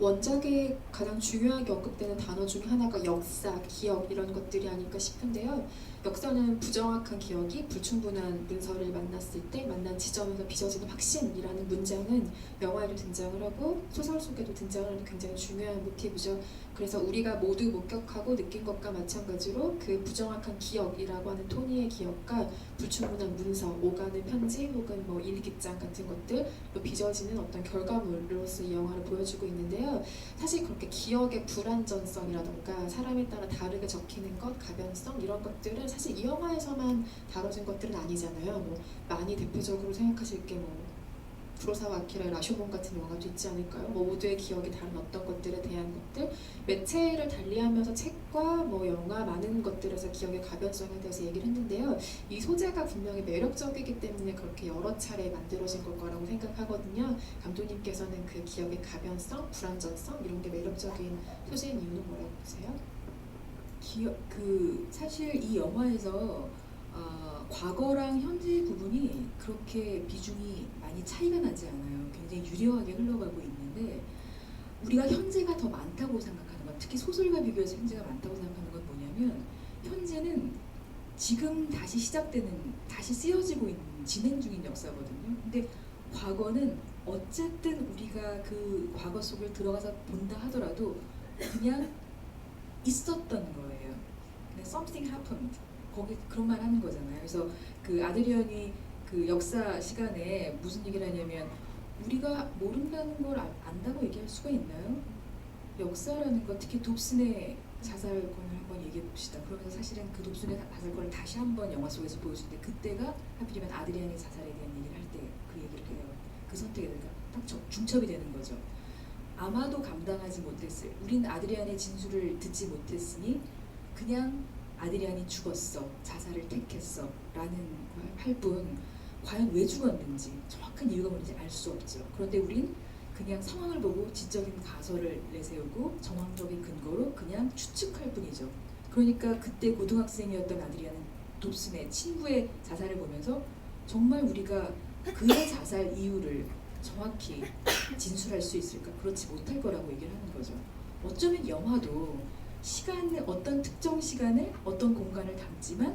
원작에 가장 중요하게 언급되는 단어 중에 하나가 역사, 기억 이런 것들이 아닐까 싶은데요. 역사는 부정확한 기억이 불충분한 문서를 만났을 때 만난 지점에서 빚어지는 확신이라는 문장은 영화에도 등장을 하고 소설 속에도 등장을 하는 굉장히 중요한 모티브죠. 그래서 우리가 모두 목격하고 느낀 것과 마찬가지로 그 부정확한 기억이라고 하는 토니의 기억과 불충분한 문서, 오가는 편지 혹은 뭐 일기장 같은 것들로 빚어지는 어떤 결과물로서 이 영화를 보여주고 있는데요. 사실 그렇게 기억의 불완전성이라던가 사람에 따라 다르게 적히는 것, 가변성 이런 것들은 사실 이 영화에서만 다뤄진 것들은 아니잖아요. 뭐 많이 대표적으로 생각하실 게 뭐 구로사와 아키라의 라쇼몬 같은 영화도 있지 않을까요? 뭐 모두의 기억이 다른 어떤 것들에 대한 것들, 매체를 달리하면서 책과 뭐 영화 많은 것들에서 기억의 가변성에 대해서 얘기를 했는데요. 이 소재가 분명히 매력적이기 때문에 그렇게 여러 차례 만들어진 걸 거라고 생각하거든요. 감독님께서는 그 기억의 가변성, 불완전성 이런 게 매력적인 소재인 이유는 뭐라고 보세요? 사실 이 영화에서 과거랑 현재 부분이 그렇게 비중이 많이 차이가 나지 않아요. 굉장히 유려하게 흘러가고 있는데 우리가 현재가 더 많다고 생각하는 것, 특히 소설과 비교해서 현재가 많다고 생각하는 건 뭐냐면 현재는 지금 다시 시작되는, 다시 쓰여지고 있는 진행 중인 역사거든요. 근데 과거는 어쨌든 우리가 그 과거 속을 들어가서 본다 하더라도 그냥 있었던 거예요. 그냥 something happened. 거기 그런 말 하는 거잖아요. 그래서 그 아드리언이 그 역사 시간에 무슨 얘기를 하냐면 우리가 모른다는 걸 안다고 얘기할 수가 있나요? 역사라는 것, 특히 돕슨의 자살권을 한번 얘기해 봅시다. 그러면서 사실은 그 돕슨의 자살권을 다시 한번 영화 속에서 보여주는데 그때가 하필이면 아드리안의 자살에 대한 얘기를 할 때 그 얘기를 해요. 그 선택에 딱 중첩이 되는 거죠. 아마도 감당하지 못했을, 우린 아드리안의 진술을 듣지 못했으니 그냥 아드리안이 죽었어, 자살을 택했어 라는 걸 할 뿐 과연 왜 죽었는지 정확한 이유가 뭔지 알 수 없죠. 그런데 우린 그냥 상황을 보고 지적인 가설을 내세우고 정황적인 근거로 그냥 추측할 뿐이죠. 그러니까 그때 고등학생이었던 아드리안은 돕슨의 친구의 자살을 보면서 정말 우리가 그의 자살 이유를 정확히 진술할 수 있을까? 그렇지 못할 거라고 얘기를 하는 거죠. 어쩌면 영화도 시간을, 어떤 특정 시간을 어떤 공간을 담지만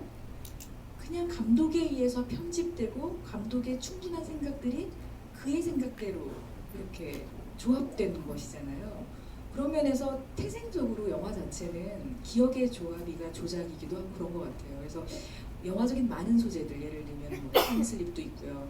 그냥 감독에 의해서 편집되고 감독의 충분한 생각들이 그의 생각대로 이렇게 조합된 것이잖아요. 그런 면에서 태생적으로 영화 자체는 기억의 조합이가 조작이기도 하고 그런 것 같아요. 그래서 영화적인 많은 소재들, 예를 들면 뭐 타임슬립도 있고요.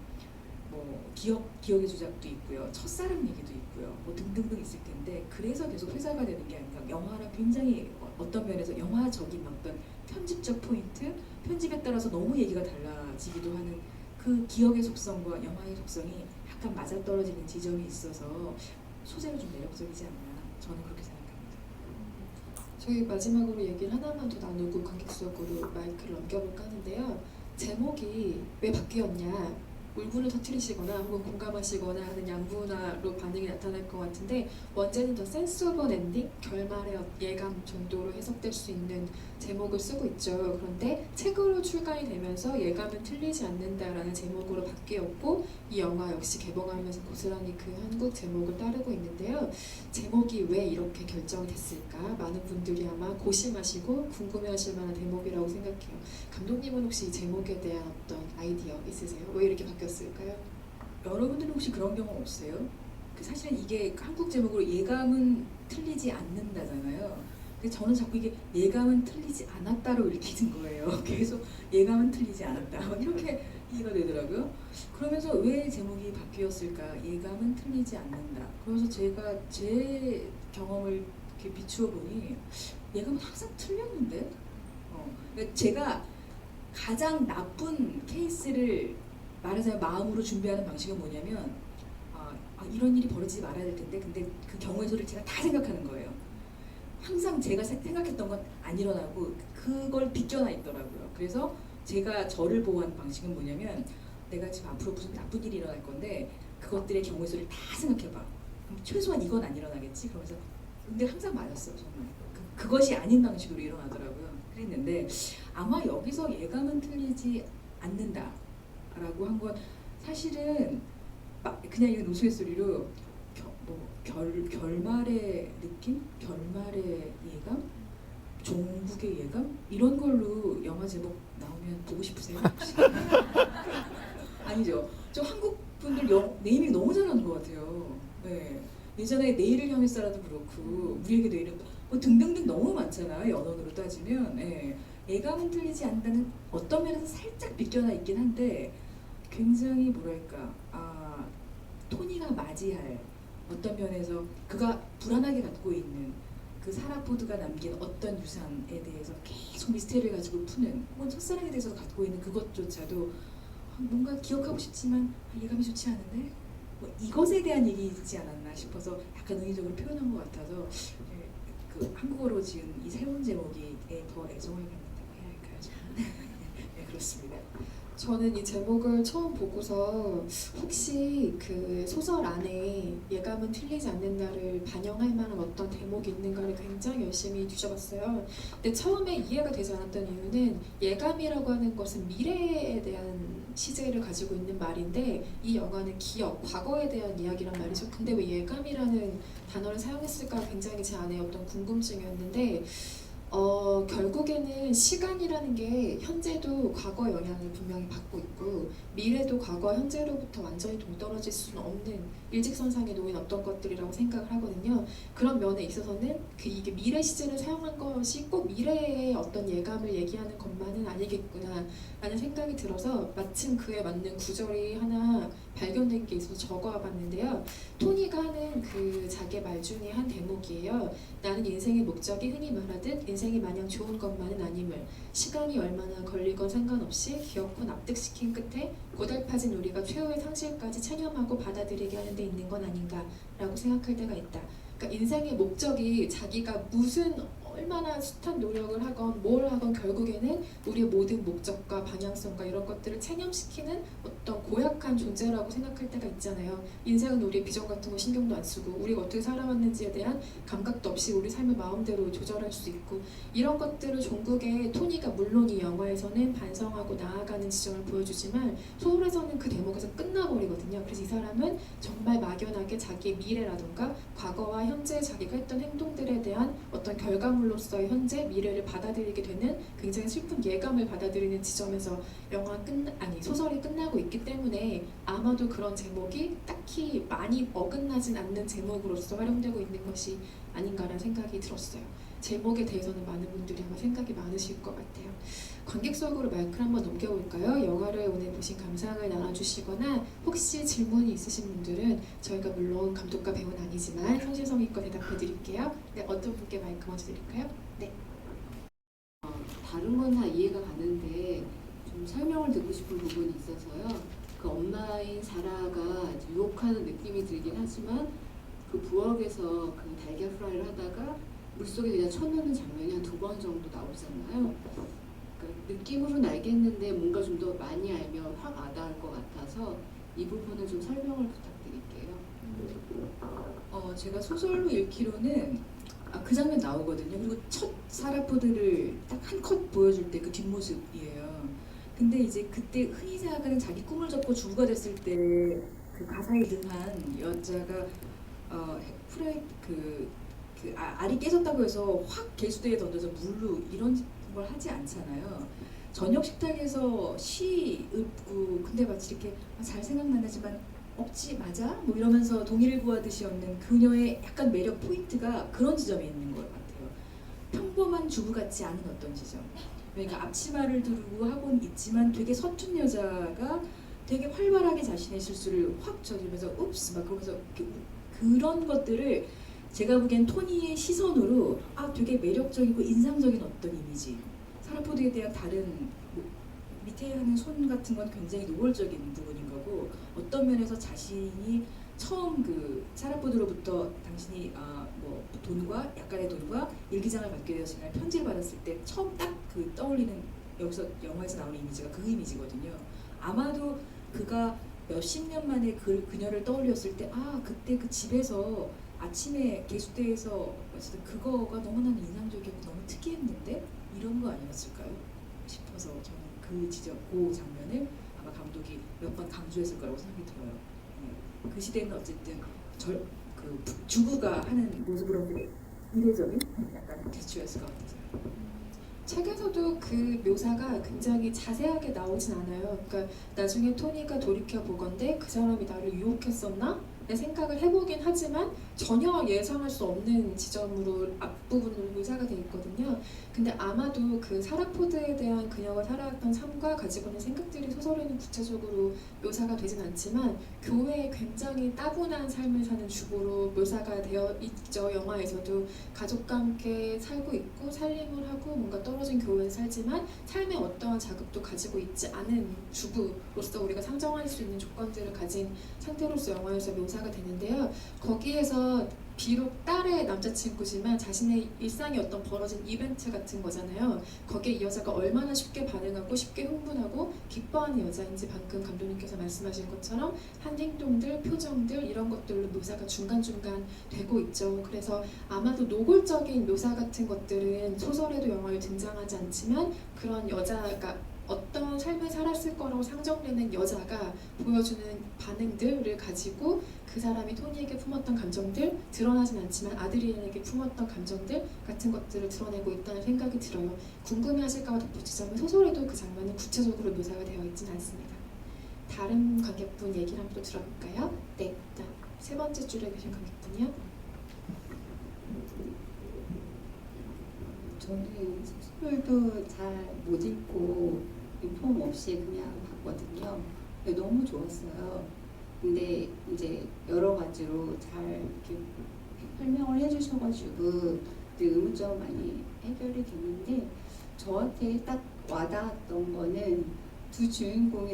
뭐 기억의 조작도 있고요, 첫사랑 얘기도 있고요, 뭐 등등등 있을 텐데 그래서 계속 회자가 되는 게 아닌가. 영화랑 굉장히 어떤 면에서 영화적인 어떤 편집적 포인트, 편집에 따라서 너무 얘기가 달라지기도 하는 그 기억의 속성과 영화의 속성이 약간 맞아떨어지는 지점이 있어서 소재가 좀 매력적이지 않나, 저는 그렇게 생각합니다. 저희 마지막으로 얘기를 하나만 더 나누고 관객 수역으로 마이크를 넘겨볼까 하는데요. 제목이 왜 바뀌었냐, 울분을 터뜨리시거나 혹은 공감하시거나 하는 양분화로 반응이 나타날 것 같은데 원제는 더 센스 오브 온 엔딩, 결말의 예감 정도로 해석될 수 있는 제목을 쓰고 있죠. 그런데 책으로 출간이 되면서 예감은 틀리지 않는다라는 제목으로 바뀌었고 이 영화 역시 개봉하면서 고스란히 그 한국 제목을 따르고 있는데요. 제목이 왜 이렇게 결정이 됐을까? 많은 분들이 아마 고심하시고 궁금해하실 만한 대목이라고 생각해요. 감독님은 혹시 이 제목에 대한 어떤 아이디어 있으세요? 왜 이렇게 바뀌었을까요? 여러분들은 혹시 그런 경험 없어요? 사실은 이게 한국 제목으로 예감은 틀리지 않는다잖아요. 근데 저는 자꾸 이게 예감은 틀리지 않았다로 읽히는 거예요. 계속 예감은 틀리지 않았다 이렇게 이해가 되더라고요. 그러면서 왜 제목이 바뀌었을까? 예감은 틀리지 않는다. 그러면서 제가 제 경험을 이렇게 비추어 보니 예감은 항상 틀렸는데, 그러니까 제가 가장 나쁜 케이스를 말하자면 마음으로 준비하는 방식은 뭐냐면 이런 일이 벌어지지 말아야 될 텐데 근데 그 경우의 수를 제가 다 생각하는 거예요. 항상 제가 생각했던 건 안 일어나고 그걸 비껴나 있더라고요. 그래서 제가 저를 보호하는 방식은 뭐냐면 내가 지금 앞으로 무슨 나쁜 일이 일어날 건데 그것들의 경우의 수를 다 생각해봐. 그럼 최소한 이건 안 일어나겠지? 그러면서 근데 항상 맞았어요. 정말 그것이 아닌 방식으로 일어나더라고요. 그랬는데 아마 여기서 예감은 틀리지 않는다라고 한 건 사실은 그냥 이건 우스갯소리로 결말의 느낌? 결말의 예감? 종국의 예감? 이런 걸로 영화 제목 나오면 보고 싶으세요? 혹시? 아니죠. 저 한국 분들 네이밍 너무 잘하는 것 같아요. 네. 예전에 내일을 향해서라도 그렇고 우리에게 내일은 뭐 등등등 너무 많잖아요. 연언으로 따지면. 네. 예감은 틀리지 않는다는 어떤 면에서 살짝 비껴나 있긴 한데 굉장히 뭐랄까 토니가 맞이할 어떤 면에서 그가 불안하게 갖고 있는 그 사라 포드가 남긴 어떤 유산에 대해서 계속 미스테리를 가지고 푸는 혹은 첫사랑에 대해서 갖고 있는 그것조차도 뭔가 기억하고 싶지만 예감이 좋지 않은데 뭐 이것에 대한 얘기이지 않았나 싶어서 약간 의의적으로 표현한 것 같아서 그 한국어로 지은 이 새로운 제목이 더 애정을 갖는다고 해야 할까요? 저는? 네, 그렇습니다. 저는 이 제목을 처음 보고서 혹시 그 소설 안에 예감은 틀리지 않는다를 반영할 만한 어떤 대목이 있는가를 굉장히 열심히 뒤져봤어요. 근데 처음에 이해가 되지 않았던 이유는 예감이라고 하는 것은 미래에 대한 시제를 가지고 있는 말인데 이 영화는 기억, 과거에 대한 이야기란 말이죠. 근데 왜 예감이라는 단어를 사용했을까 굉장히 제 안에 어떤 궁금증이었는데 결국에는 시간이라는 게 현재도 과거 영향을 분명히 받고 있고 미래도 과거 현재로부터 완전히 동떨어질 수는 없는 일직선상에 놓인 어떤 것들이라고 생각을 하거든요. 그런 면에 있어서는 이게 미래 시제를 사용한 것이 꼭 미래의 어떤 예감을 얘기하는 것만은 아니겠구나 라는 생각이 들어서 마침 그에 맞는 구절이 하나 발견된 게 있어서 적어와 봤는데요. 토니가 하는 그 자기 말 중에 한 대목이에요. 나는 인생의 목적이 흔히 말하듯 인생이 마냥 좋은 것만은 아님을 시간이 얼마나 걸리건 상관없이 기어코 납득시킨 끝에 고달파진 우리가 최후의 상실까지 체념하고 받아들이게 하는 데 있는 건 아닌가라고 생각할 때가 있다. 그러니까 인생의 목적이 자기가 무슨 얼마나 숱한 노력을 하건 뭘 하건 결국에는 우리의 모든 목적과 방향성과 이런 것들을 체념시키는 어떤 고약한 존재라고 생각할 때가 있잖아요. 인생은 우리의 비전 같은 거 신경도 안 쓰고 우리가 어떻게 살아왔는지에 대한 감각도 없이 우리 삶을 마음대로 조절할 수 있고 이런 것들을 종국의 토니가 물론 이 영화에서는 반성하고 나아가는 지점을 보여주지만 소설에서는 그 대목에서 끝나버리거든요. 그래서 이 사람은 정말 막연하게 자기의 미래라든가 과거와 현재 자기가 했던 행동들에 대한 어떤 결과물로서의 현재 미래를 받아들이게 되는 굉장히 슬픈 예감을 받아들이는 지점에서 소설이 끝나고 있기 때문에 아마도 그런 제목이 딱히 많이 어긋나진 않는 제목으로서 활용되고 있는 것이 아닌가라는 생각이 들었어요. 제목에 대해서는 많은 분들이 아마 생각이 많으실 것 같아요. 관객석으로 마이크를 한번 넘겨볼까요? 영화를 오늘 보신 감상을 나눠주시거나 혹시 질문이 있으신 분들은 저희가 물론 감독과 배우는 아니지만 성실성의껏 대답해드릴게요. 네, 어떤 분께 마이크 먼저 드릴까요? 네. 다른 건 다 이해가 가는데 좀 설명을 듣고 싶은 부분이 있어서요. 그 엄마인 사라가 유혹하는 느낌이 들긴 하지만 그 부엌에서 그 달걀 프라이를 하다가 물속에 그냥 쳐넣는 장면이 한 2번 정도 나오잖아요. 그러니까 느낌으로는 알겠는데 뭔가 좀 더 많이 알면 확 와닿을 것 같아서 이 부분을 좀 설명을 부탁드릴게요. 제가 소설로 읽기로는 그 장면 나오거든요. 그리고 첫 사라포드를 딱 한 컷 보여줄 때 그 뒷모습이에요. 근데 이제 그때 흔히 생각하는 자기 꿈을 접고 주부가 됐을 때 그 가사에 능한 여자가 프레 알이 깨졌다고 해서 확 개수대에 던져서 물로 이런 걸 하지 않잖아요. 저녁 식탁에서 시 읊고 근데 마치 이렇게 잘 생각나지만 없지 맞아? 뭐 이러면서 동의를 구하듯이 없는 그녀의 약간 매력 포인트가 그런 지점에 있는 것 같아요. 평범한 주부 같지 않은 어떤 지점. 그러니까 앞치마를 두르고 하고는 있지만 되게 서툰 여자가 되게 활발하게 자신의 실수를 확 저지르면서 읍스 막 그러면서 그런 것들을 제가 보기엔 토니의 시선으로 되게 매력적이고 인상적인 어떤 이미지. 사라포드에 대한 다른 밑에 하는 손 같은 건 굉장히 노골적인 부분이 어떤 면에서 자신이 처음 그 사라포드로부터 당신이 뭐 돈과 약간의 돈과 일기장을 받게 되었을 날 편지를 받았을 때 처음 딱 그 떠올리는 여기서 영화에서 나오는 이미지가 그 이미지거든요. 아마도 그가 몇십 년 만에 그녀를 떠올렸을 때 그때 그 집에서 아침에 개수대에서 어쨌든 그거가 너무나 인상적이고 너무 특이했는데 이런 거 아니었을까요? 싶어서 저는 그 장면을 아마 감독이 몇 번 강조했을 거라고 생각이 들어요. 그 시대는 어쨌든 주부가 하는 모습으로 이례적인 약간 제스처였을 것 같아요. 책에서도 그 묘사가 굉장히 자세하게 나오진 않아요. 그러니까 나중에 토니가 돌이켜 보건대 그 사람이 나를 유혹했었나? 내 생각을 해보긴 하지만 전혀 예상할 수 없는 지점으로 앞부분으로 묘사가 돼 있거든요. 근데 아마도 그 사라포드에 대한 그녀가 살아왔던 삶과 가지고 있는 생각들이 소설에는 구체적으로 묘사가 되진 않지만 교회에 굉장히 따분한 삶을 사는 주부로 묘사가 되어 있죠. 영화에서도 가족과 함께 살고 있고 살림을 하고 뭔가 떨어진 교회에 살지만 삶의 어떠한 자급도 가지고 있지 않은 주부로서 우리가 상정할 수 있는 조건들을 가진 상태로서 영화에서 묘사가 되는데요. 거기에서 비록 딸의 남자친구지만 자신의 일상에 어떤 벌어진 이벤트 같은 거잖아요. 거기에 이 여자가 얼마나 쉽게 반응하고 쉽게 흥분하고 기뻐하는 여자인지 방금 감독님께서 말씀하신 것처럼 한 행동들, 표정들 이런 것들로 묘사가 중간중간 되고 있죠. 그래서 아마도 노골적인 묘사 같은 것들은 소설에도 영화에 등장하지 않지만 그런 여자가 어떤 삶을 살았을 거라고 상정되는 여자가 보여주는 반응들을 가지고 그 사람이 토니에게 품었던 감정들, 드러나진 않지만 아드리안에게 품었던 감정들 같은 것들을 드러내고 있다는 생각이 들어요. 궁금해하실까봐 덧붙이자면 소설에도 그 장면은 구체적으로 묘사가 되어 있지는 않습니다. 다른 관객분 얘기를 한번 또 들어볼까요? 네, 자, 세 번째 줄에 계신 관객분이요. 저는 소설도 잘 못 읽고 인폼 없이 그냥 봤거든요. 근데 너무 좋았어요. 근데 이제 여러 가지로 잘 이렇게 설명을 해주셔가지고 의문점 많이 해결이 됐는데 저한테 딱 와닿았던 거는 두 주인공이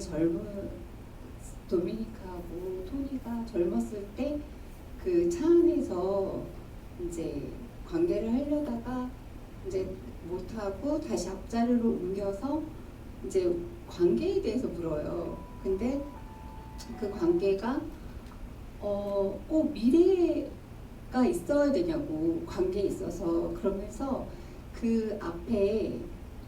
도미니카하고 토니가 젊었을 때 그 차 안에서 이제 관계를 하려다가 이제 못하고 다시 앞자리로 옮겨서 이제 관계에 대해서 물어요. 근데 그 관계가 꼭 미래가 있어야 되냐고 관계에 있어서 그러면서 그 앞에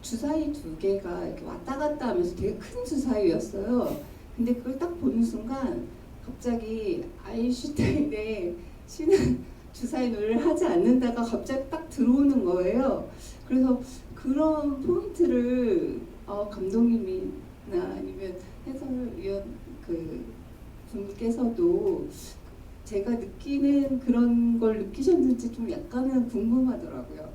주사위 두 개가 이렇게 왔다 갔다 하면서 되게 큰 주사위였어요. 근데 그걸 딱 보는 순간 갑자기 아인슈타인의 신은 주사위 놀이를 하지 않는다가 갑자기 딱 들어오는 거예요. 그래서 그런 포인트를 감독님이나 아니면 해설위원 그 분께서도 제가 느끼는 그런 걸 느끼셨는지 좀 약간은 궁금하더라고요.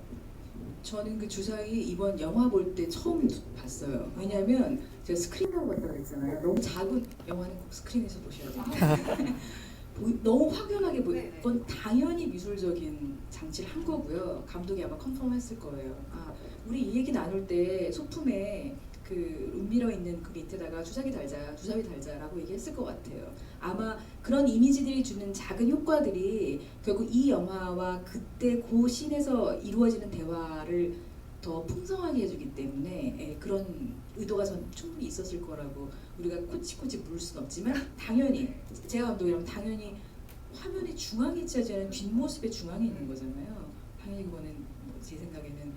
저는 그 주사위 이번 영화 볼 때 처음 봤어요. 왜냐하면 제가 스크린하고 봤다고 그랬잖아요. 너무 작은 영화는 꼭 스크린에서 보셔야 돼요. 너무 확연하게 그건 당연히 미술적인 장치를 한 거고요. 감독이 아마 컨펌했을 거예요. 우리 이 얘기 나눌 때 소품에 그 룸미러 있는 그 밑에다가 주사위 달자라고 얘기했을 것 같아요. 아마 그런 이미지들이 주는 작은 효과들이 결국 이 영화와 그때 그 씬에서 이루어지는 대화를 더 풍성하게 해주기 때문에 그런 의도가 전 충분히 있었을 거라고 우리가 코치코치 물을 수는 없지만 당연히 제가 감독이라면 당연히 화면의 중앙에 있지 않은 뒷모습의 중앙에 있는 거잖아요. 당연히 그거는 제 생각에는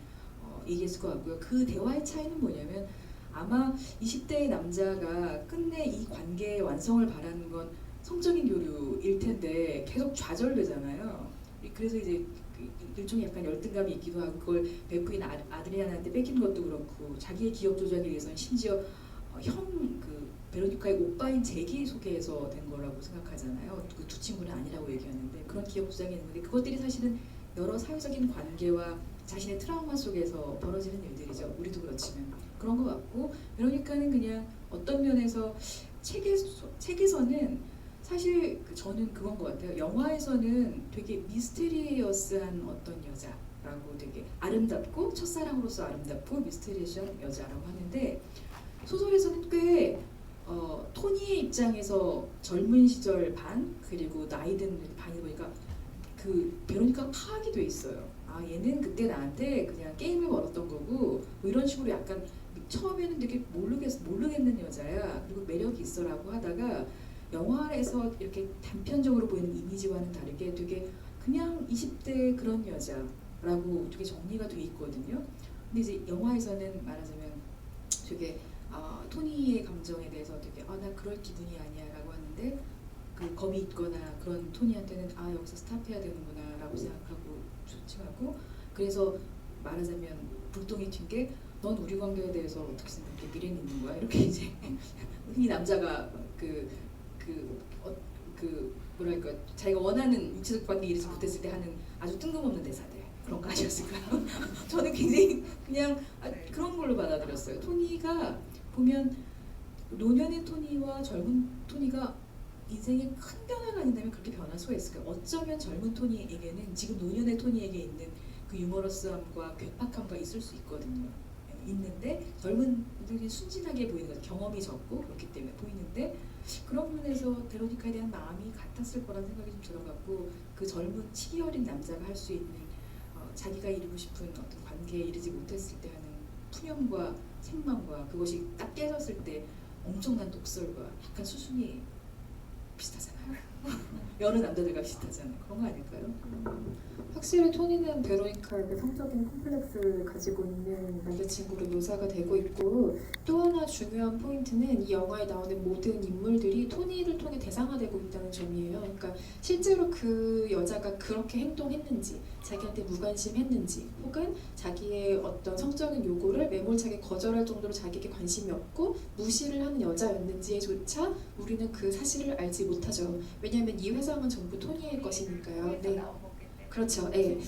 얘기했을 것 같고요. 그 대화의 차이는 뭐냐면 아마 20대의 남자가 끝내 이 관계의 완성을 바라는 건 성적인 교류일 텐데 계속 좌절되잖아요. 그래서 이제 일종의 약간 열등감이 있기도 하고 그걸 베프인 아드리안한테 뺏긴 것도 그렇고 자기의 기억 조작에 위해서는 심지어 그 베로니카의 오빠인 잭이 소개해서 된 거라고 생각하잖아요. 그 두 친구는 아니라고 얘기하는데 그런 기억 조작이 있는데 그것들이 사실은 여러 사회적인 관계와 자신의 트라우마 속에서 벌어지는 일들이죠. 우리도 그렇지만 그런 것 같고 베로니카는 그냥 어떤 면에서 책에서는 사실 저는 그건 것 같아요. 영화에서는 되게 미스테리어스한 어떤 여자라고 되게 아름답고 첫사랑으로서 아름답고 미스테리어스한 여자라고 하는데 소설에서는 꽤 토니의 입장에서 젊은 시절 반 그리고 나이 든 반이 보니까 그 베로니카가 파악이 돼 있어요. 아 얘는 그때 나한테 그냥 게임을 걸었던 거고 뭐 이런 식으로 약간 처음에는 되게 모르겠는 여자야. 그리고 매력이 있어라고 하다가 영화에서 이렇게 단편적으로 보이는 이미지와는 다르게 되게 그냥 20대 그런 여자라고 되게 정리가 돼 있거든요. 근데 이제 영화에서는 말하자면 되게 토니의 감정에 대해서 되게 나 그럴 기분이 아니야라고 하는데 그 겁이 있거나 그런 토니한테는 여기서 스탑해야 되는구나라고 생각하고 조심하고 그래서 말하자면 불똥이 튄 게 넌 우리 관계에 대해서 어떻게 생각해? 미래는 있는 거야? 이렇게 이제 흔히 남자가 뭐랄까 자기가 원하는 육체적 관계 이르지 못했을 때 하는 아주 뜬금없는 대사들 그런 거 아니었을까요? 저는 굉장히 그냥 그런 걸로 받아들였어요. 토니가 보면 노년의 토니와 젊은 토니가 인생에 큰 변화가 아닌다면 그렇게 변할 수가 있을까요? 어쩌면 젊은 토니에게는 지금 노년의 토니에게 있는 그 유머러스함과 괴팍함과 있을 수 있거든요. 있는데 젊은 분들이 순진하게 보이는 거죠. 경험이 적고 그렇기 때문에 보이는데 그런 부분에서 베로니카에 대한 마음이 같았을 거라는 생각이 좀 들어갔고 그 젊은 치기 어린 남자가 할 수 있는 자기가 이루고 싶은 어떤 관계에 이르지 못했을 때 하는 푸념과 생망과 그것이 딱 깨졌을 때 엄청난 독설과 약간 수순이 비슷하잖아요. 여러 남자들과 비슷하잖아요. 그런 거 아닐까요? 확실히 토니는 베로니카에게 성적인 콤플렉스를 가지고 있는 남자친구로 묘사가 되고 있고 또 하나 중요한 포인트는 이 영화에 나오는 모든 인물들이 토니를 통해 대상화되고 있다는 점이에요. 그러니까 실제로 그 여자가 그렇게 행동했는지 자기한테 무관심했는지 혹은 자기의 어떤 성적인 요구를 매몰차게 거절할 정도로 자기에게 관심이 없고 무시를 하는 여자였는지조차 우리는 그 사실을 알지 못하죠. 왜냐하면 이 회상은 전부 토니의 것이니까요. 네. 그렇죠. 네.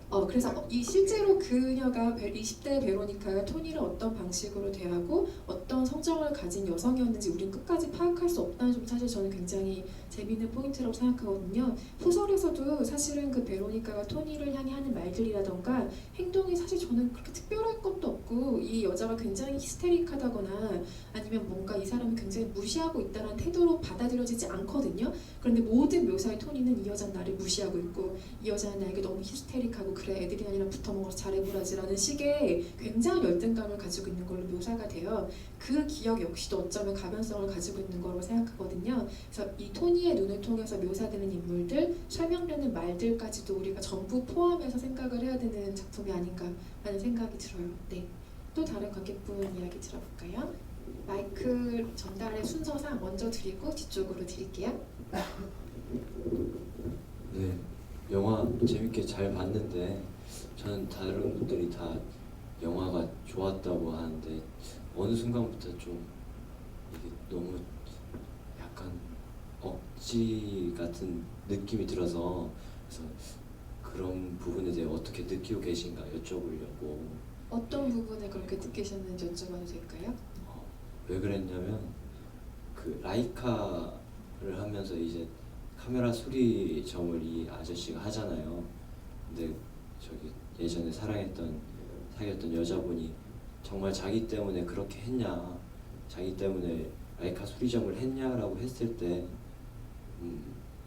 그래서 이 실제로 그녀가 20대 베로니카가 토니를 어떤 방식으로 대하고 어떤 성정을 가진 여성이었는지 우린 끝까지 파악할 수 없다는 점 사실 저는 굉장히 재미있는 포인트라고 생각하거든요. 소설에서도 사실은 그 베로니카가 토니를 향해 하는 말들이라던가 행동이 사실 저는 그렇게 특별할 것도 없고 이 여자가 굉장히 히스테릭하다거나 아니면 뭔가 이 사람이 굉장히 무시하고 있다는 태도로 받아들여지지 않거든요. 그런데 모든 묘사의 토니는 이 여자는 나를 무시하고 있고 이 여자는 나에게 너무 히스테릭하고 그래 애들이 아니라 붙어먹어서 잘해보라지라는 식의 굉장한 열등감을 가지고 있는 걸로 묘사가 돼요. 그 기억 역시도 어쩌면 가변성을 가지고 있는 거라고 생각하거든요. 그래서 이 토니의 눈을 통해서 묘사되는 인물들, 설명되는 말들까지도 우리가 전부 포함해서 생각을 해야 되는 작품이 아닌가라는 생각이 들어요. 네, 또 다른 관객분 이야기 들어볼까요? 마이크 전달의 순서상 먼저 드리고 뒤쪽으로 드릴게요. 네, 영화 재밌게 잘 봤는데 저는 다른 분들이 다 영화가 좋았다고 하는데 어느 순간부터 좀 이게 너무 약간 억지 같은 느낌이 들어서 그래서 그런 부분에 대해 어떻게 느끼고 계신가 여쭤보려고. 어떤 부분에 그렇게 느끼셨는지 여쭤봐도 될까요? 왜 그랬냐면 그 라이카를 하면서 이제 카메라 수리점을 이 아저씨가 하잖아요. 근데 저기 예전에 사귀었던 여자분이 정말 자기 때문에 그렇게 했냐, 자기 때문에 라이카 수리점을 했냐라고 했을 때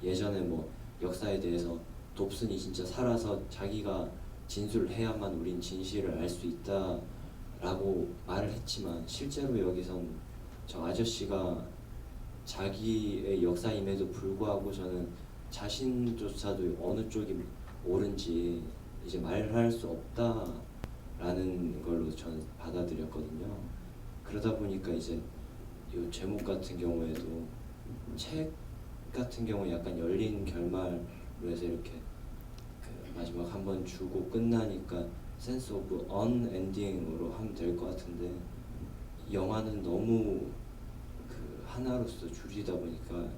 예전에 뭐 역사에 대해서 dob슨이 진짜 살아서 자기가 진술을 해야만 우린 진실을 알 수 있다라고 말을 했지만 실제로 여기선 저 아저씨가 자기의 역사임에도 불구하고 저는 자신조차도 어느 쪽이 옳은지 이제 말할 수 없다라는 걸로 저는 받아들였거든요. 그러다 보니까 이제 이 제목 같은 경우에도 책 같은 경우 약간 열린 결말로 해서 이렇게 그 마지막 한번 주고 끝나니까 센스 오브 언엔딩으로 하면 될 것 같은데 영화는 너무 그 하나로서 줄이다 보니까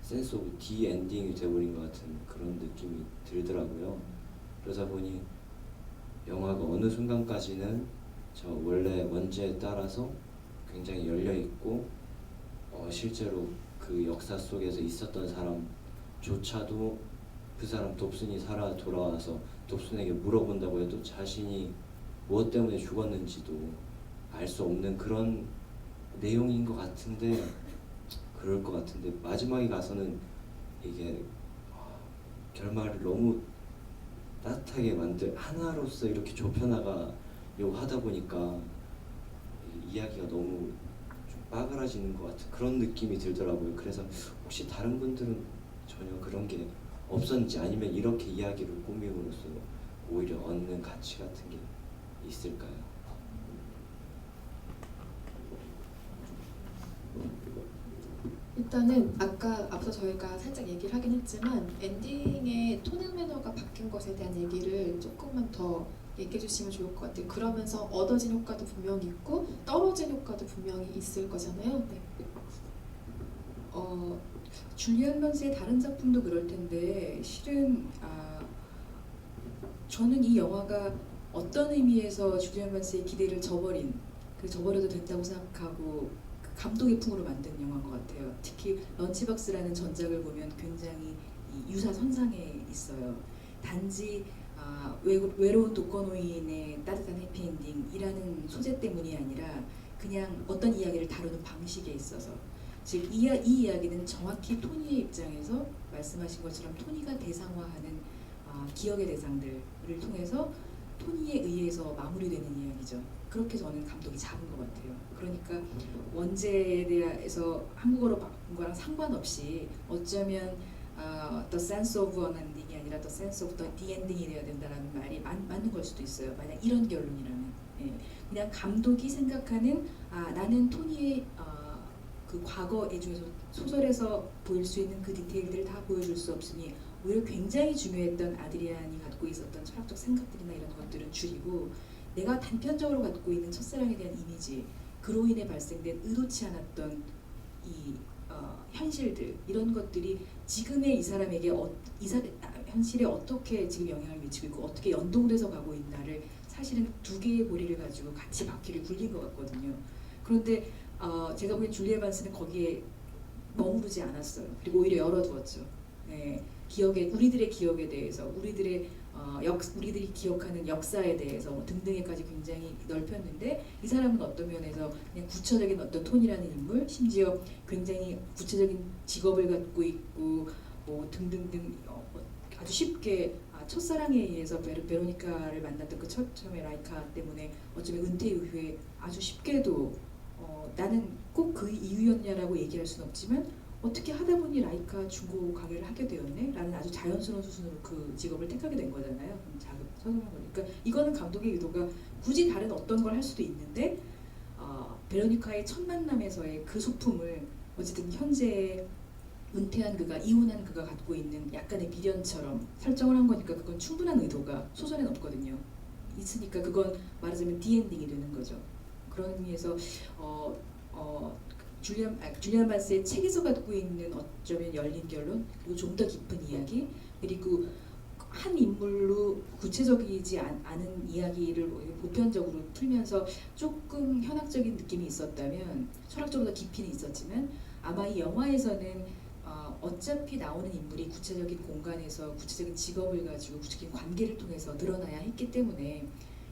센스 오브 디 엔딩이 돼버린 것 같은 그런 느낌이 들더라고요. 그러다 보니 영화가 어느 순간까지는 저 원래 원제에 따라서 굉장히 열려 있고 실제로 그 역사 속에서 있었던 사람조차도 그 사람 dob슨이 살아 돌아와서 dob슨에게 물어본다고 해도 자신이 무엇 때문에 죽었는지도 알 수 없는 그런 내용인 것 같은데 그럴 것 같은데 마지막에 가서는 이게 결말을 너무 따뜻하게 만들 하나로서 이렇게 좁혀나가려고 하다 보니까 이야기가 너무 좀 빠그라지는 것 같은 그런 느낌이 들더라고요. 그래서 혹시 다른 분들은 전혀 그런 게 없었는지 아니면 이렇게 이야기를 꾸밈으로써 오히려 얻는 가치 같은 게 있을까요? 일단은 아까 앞서 저희가 살짝 얘기를 하긴 했지만 엔딩의 톤앤 매너가 바뀐 것에 대한 얘기를 조금만 더 얘기해 주시면 좋을 것 같아요. 그러면서 얻어진 효과도 분명히 있고 떨어진 효과도 분명히 있을 거잖아요. 네. 줄리안 반스의 다른 작품도 그럴 텐데 실은 저는 이 영화가 어떤 의미에서 줄리안 반스의 기대를 저버려도 된다고 생각하고 그 감독의 풍으로 만든 영화인 것 같아요. 특히 런치박스라는 전작을 보면 굉장히 이 유사선상에 있어요. 단지 외로운 독거노인의 따뜻한 해피엔딩이라는 소재 때문이 아니라 그냥 어떤 이야기를 다루는 방식에 있어서 즉 이 이야기는 정확히 토니의 입장에서 말씀하신 것처럼 토니가 대상화하는 기억의 대상들을 통해서 토니에 의해서 마무리되는 이야기죠. 그렇게 저는 감독이 잡은 것 같아요. 그러니까 원제에 대해서 한국어로 바꾼 거랑 상관없이 어쩌면 The sense of an ending이 아니라 The sense of the ending이 되어야 된다는 말이 맞는 걸 수도 있어요. 만약 이런 결론이라면 그냥 감독이 생각하는 나는 토니의 그 과거의 중에서 소설에서 보일 수 있는 그 디테일들을 다 보여줄 수 없으니 오히려 굉장히 중요했던 아드리안이 갖고 있었던 철학적 생각들이나 이런 것들은 줄이고 내가 단편적으로 갖고 있는 첫사랑에 대한 이미지 그로 인해 발생된 의도치 않았던 이 현실들 이런 것들이 지금의 이 사람에게 현실에 어떻게 지금 영향을 미치고 있고 어떻게 연동돼서 가고 있나를 사실은 두 개의 고리를 가지고 같이 바퀴를 굴린 것 같거든요. 그런데 제가 보기엔 줄리아 반스는 거기에 머무르지 않았어요. 그리고 오히려 열어두었죠. 우리들의 기억에 대해서, 우리들이 기억하는 역사에 대해서 등등에까지 굉장히 넓혔는데 이 사람은 어떤 면에서 그냥 구체적인 어떤 톤이라는 인물, 심지어 굉장히 구체적인 직업을 갖고 있고 뭐 등등등 아주 쉽게 첫사랑에 의해서 베로니카를 만났던 그 처음에 라이카 때문에 어쩌면 은퇴 이후에 아주 쉽게도 나는 꼭 그 이유였냐라고 얘기할 수는 없지만 어떻게 하다 보니 라이카 중고 가게를 하게 되었네? 라는 아주 자연스러운 수순으로 그 직업을 택하게 된 거잖아요. 서술한 거니까 이거는 감독의 의도가 굳이 다른 어떤 걸 할 수도 있는데 베로니카의 첫 만남에서의 그 소품을 어쨌든 현재 은퇴한 그가 이혼한 그가 갖고 있는 약간의 미련처럼 설정을 한 거니까 그건 충분한 의도가 소설엔 없거든요. 있으니까 그건 말하자면 디엔딩이 되는 거죠. 그런 의미에서 줄리안 반스의 책에서 갖고 있는 어쩌면 열린 결론 그리고 좀 더 깊은 이야기 그리고 한 인물로 구체적이지 않은 이야기를 보편적으로 풀면서 조금 현학적인 느낌이 있었다면 철학적으로 깊이는 있었지만 아마 이 영화에서는 어차피 나오는 인물이 구체적인 공간에서 구체적인 직업을 가지고 구체적인 관계를 통해서 드러나야 했기 때문에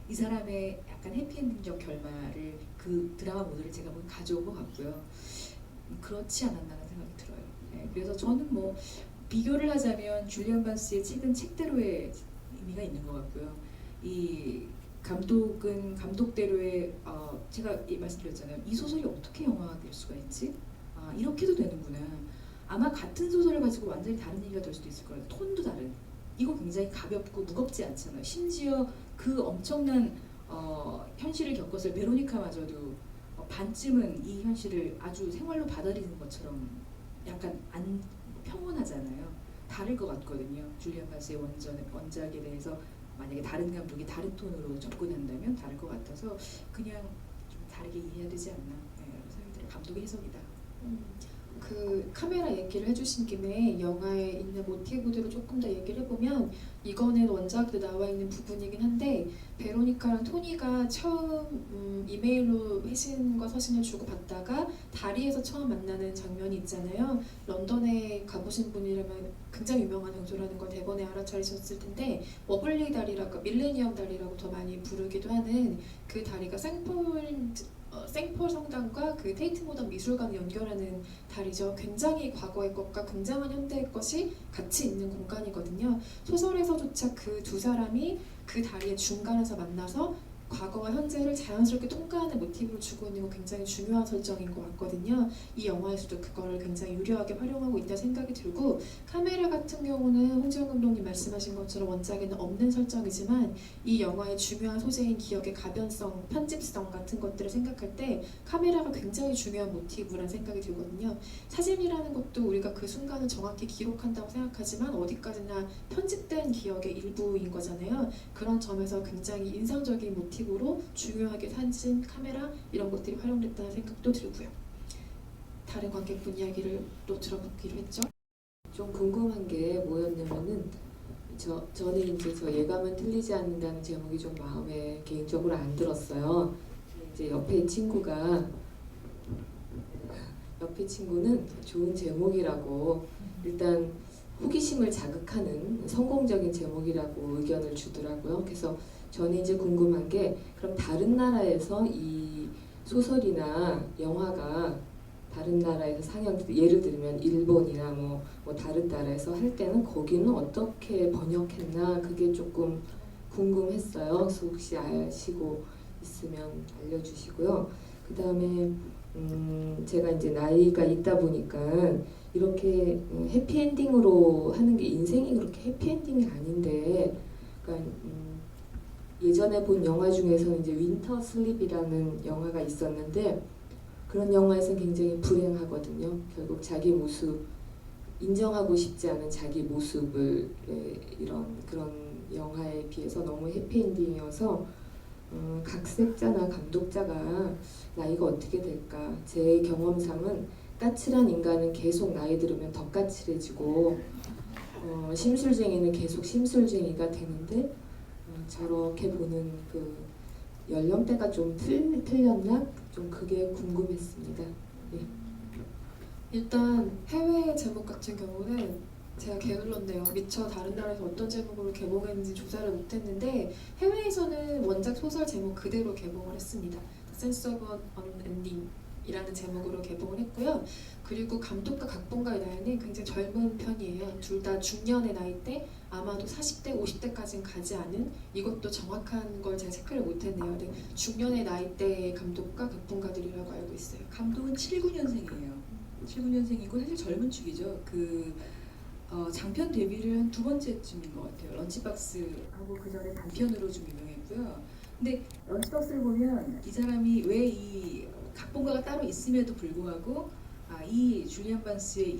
이 사람의 약간 해피엔딩적 결말을 그 드라마 모드를 제가 보면 가져온 것 같고요. 그렇지 않았나라는 생각이 들어요. 그래서 저는 뭐 비교를 하자면 줄리안 반스의 책은 책대로의 의미가 있는 것 같고요. 이 감독은 감독대로의 제가 말씀드렸잖아요. 이 소설이 어떻게 영화가 될 수가 있지? 이렇게도 되는구나. 아마 같은 소설을 가지고 완전히 다른 얘기가 될 수도 있을 거예요. 톤도 다른. 이거 굉장히 가볍고 무겁지 않잖아요. 심지어 그 엄청난 현실을 겪었을 베로니카마저도 반쯤은 이 현실을 아주 생활로 받아들이는 것처럼 약간 평온하잖아요. 다를 것 같거든요. 줄리안 반스의 원작에 대해서 만약에 다른 감독이 다른 톤으로 접근한다면 다를 것 같아서 그냥 좀 다르게 이해해야 되지 않나 라는 생각이 들어요. 감독의 해석이다. 그 카메라 얘기를 해주신 김에 영화에 있는 모티브들을 조금 더 얘기를 해보면 이거는 원작도 나와 있는 부분이긴 한데 베로니카랑 토니가 처음 이메일로 회신과 서신을 주고받다가 다리에서 처음 만나는 장면이 있잖아요. 런던에 가보신 분이라면 굉장히 유명한 장소라는 걸 대본에 알아차리셨을 텐데 워블리 다리라고 밀레니엄 다리라고 더 많이 부르기도 하는 그 다리가 생폴 생폴 성당과 그 테이트 모던 미술관을 연결하는 다리죠. 굉장히 과거의 것과 굉장한 현대의 것이 같이 있는 공간이거든요. 소설에서조차 그 두 사람이 그 다리의 중간에서 만나서 과거와 현재를 자연스럽게 통과하는 모티브를 주고 있는 건 굉장히 중요한 설정인 것 같거든요. 이 영화에서도 그거를 굉장히 유려하게 활용하고 있다 생각이 들고, 카메라 같은 경우는 홍지영 감독님 말씀하신 것처럼 원작에는 없는 설정이지만 이 영화의 중요한 소재인 기억의 가변성, 편집성 같은 것들을 생각할 때 카메라가 굉장히 중요한 모티브라는 생각이 들거든요. 사진이라는 것도 우리가 그 순간을 정확히 기록한다고 생각하지만 어디까지나 편집된 기억의 일부인 거잖아요. 그런 점에서 굉장히 인상적인 모티브로 중요하게 사진, 카메라 이런 것들이 활용됐다는 생각도 들고요. 다른 관객분 이야기를 또 들어보기로 했죠. 좀 궁금한 게 뭐였냐면은 저는 이제 저 예감은 틀리지 않는다는 제목이 좀 마음에 개인적으로 안 들었어요. 이제 옆에 친구는 좋은 제목이라고 일단 호기심을 자극하는 성공적인 제목이라고 의견을 주더라고요. 그래서 저는 이제 궁금한 게 그럼 다른 나라에서 이 소설이나 영화가 다른 나라에서 상영, 예를 들면 일본이나 뭐 다른 나라에서 할 때는 거기는 어떻게 번역했나 그게 조금 궁금했어요. 그래서 혹시 아시고 있으면 알려주시고요. 그 다음에 제가 이제 나이가 있다 보니까 이렇게 해피엔딩으로 하는 게 인생이 그렇게 해피엔딩이 아닌데, 그러니까 예전에 본 영화 중에서는 이제 윈터 슬립이라는 영화가 있었는데 그런 영화에서는 굉장히 불행하거든요. 결국 자기 모습, 인정하고 싶지 않은 자기 모습을 이런 그런 영화에 비해서 너무 해피엔딩이어서 각색자나 감독자가 나이가 어떻게 될까? 제 경험상은 까칠한 인간은 계속 나이 들으면 더 까칠해지고 심술쟁이는 계속 심술쟁이가 되는데 저렇게 보는 그 연령대가 좀 틀렸나? 좀 그게 궁금했습니다. 네. 일단 해외 제목 같은 경우는 제가 게을렀네요. 미처 다른 나라에서 어떤 제목으로 개봉했는지 조사를 못했는데 해외에서는 원작 소설 제목 그대로 개봉을 했습니다. Sense of Unending 이라는 제목으로 개봉을 했고요. 그리고 감독과 각본가의 나이는 굉장히 젊은 편이에요. 둘 다 중년의 나이대, 아마도 40대, 50대까지는 가지 않은, 이것도 정확한 걸 제가 체크를 못했네요. 근데 중년의 나이대의 감독과 각본가들이라고 알고 있어요. 감독은 79년생이에요. 79년생이고 사실 젊은 축이죠. 장편 데뷔를 한 두 번째쯤인 것 같아요. 런치박스하고 그 전에 단편으로 좀 유명했고요. 근데 런치박스를 보면 이 사람이 왜 이 각본가가 따로 있음에도 불구하고 이 줄리안 반스의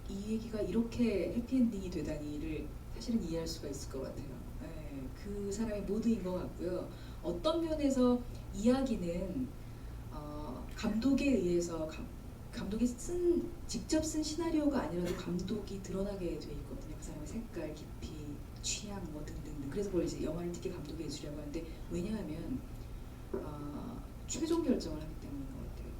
이 얘기가 이렇게 해피엔딩이 되다니를 사실은 이해할 수가 있을 것 같아요. 네, 그 사람의 모드인 것 같고요. 어떤 면에서 이야기는 감독에 의해서 감독이 직접 쓴 시나리오가 아니라도 감독이 드러나게 돼 있거든요. 그 사람의 색깔, 깊이, 취향 뭐 등등등. 그래서 그걸 이제 영화를 특히 감독이 해주려고 하는데, 왜냐하면 최종 결정을 하기 때문인 것 같아요.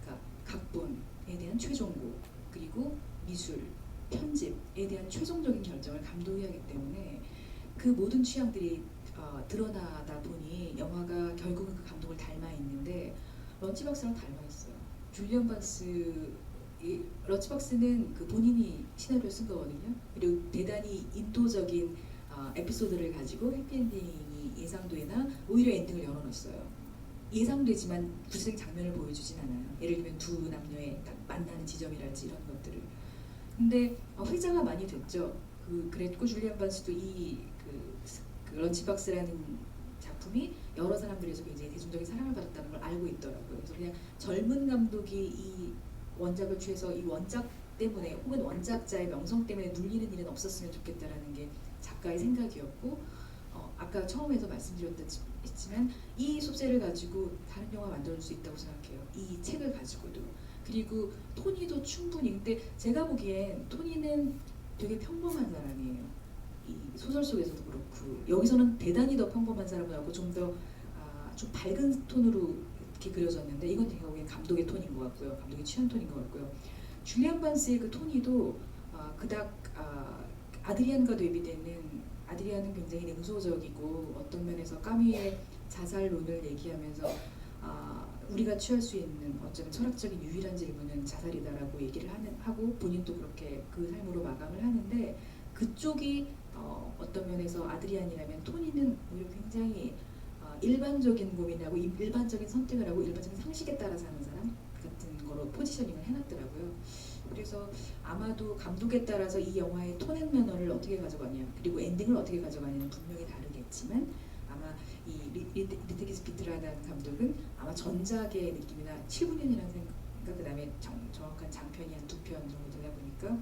그러니까 각본에 대한 최종고, 그리고 미술, 편집에 대한 최종적인 결정을 감독이 하기 때문에 그 모든 취향들이 드러나다 보니 영화가 결국은 그 감독을 닮아 있는데, 런치박스랑 닮아 있어요. 줄리안 반스, 런치박스는 그 본인이 시나리오 쓴 거거든요. 그리고 대단히 인도적인 에피소드를 가지고 해피엔딩이 예상되나 오히려 엔딩을 열어놨어요. 예상되지만 구체적인 장면을 보여주진 않아요. 예를 들면 두 남녀의 딱 만나는 지점이랄지 이런 것들을. 근데 회자가 많이 됐죠. 그랬고 줄리안 반스도 그 런치박스라는 작품이 여러 사람들에서 굉장히 대중적인 사랑을 받았다는 걸 알고 있더라고요. 그래서 그냥 젊은 감독이 이 원작을 취해서 이 원작 때문에 혹은 원작자의 명성 때문에 눌리는 일은 없었으면 좋겠다라는 게 작가의 생각이었고, 아까 처음에서 말씀드렸지만 이 소재를 가지고 다른 영화 만들어줄 수 있다고 생각해요. 이 책을 가지고도. 그리고 토니도 충분히, 근데 제가 보기엔 토니는 되게 평범한 사람이에요. 이 소설 속에서도 그렇고, 여기서는 대단히 더 평범한 사람을 하고 좀 더 좀 밝은 톤으로 이렇게 그려졌는데, 이건 제가 보기엔 감독의 톤인 것 같고요. 감독의 취향 톤인 것 같고요. 줄리안 반스의 그 토니도 그닥 아드리안과 대비되는, 아드리안은 굉장히 능소적이고 어떤 면에서 까뮈의 자살론을 얘기하면서 우리가 취할 수 있는 어쩌면 철학적인 유일한 질문은 자살이다라고 얘기를 하고 본인도 그렇게 그 삶으로 마감을 하는데 그쪽이 어떤 면에서 아드리안이라면 토니는 오히려 굉장히 일반적인 고민하고 일반적인 선택을 하고 일반적인 상식에 따라 사는 사람 같은 거로 포지셔닝을 해놨더라고요. 그래서 아마도 감독에 따라서 이 영화의 톤앤 매너를 어떻게 가져가냐 그리고 엔딩을 어떻게 가져가냐는 분명히 다르겠지만 아마 이 리테기스 비트라는 감독은 아마 전작의 느낌이나 7~9년이라는 생각 그 다음에 정확한 장편이 한 2편 정도 되다 보니까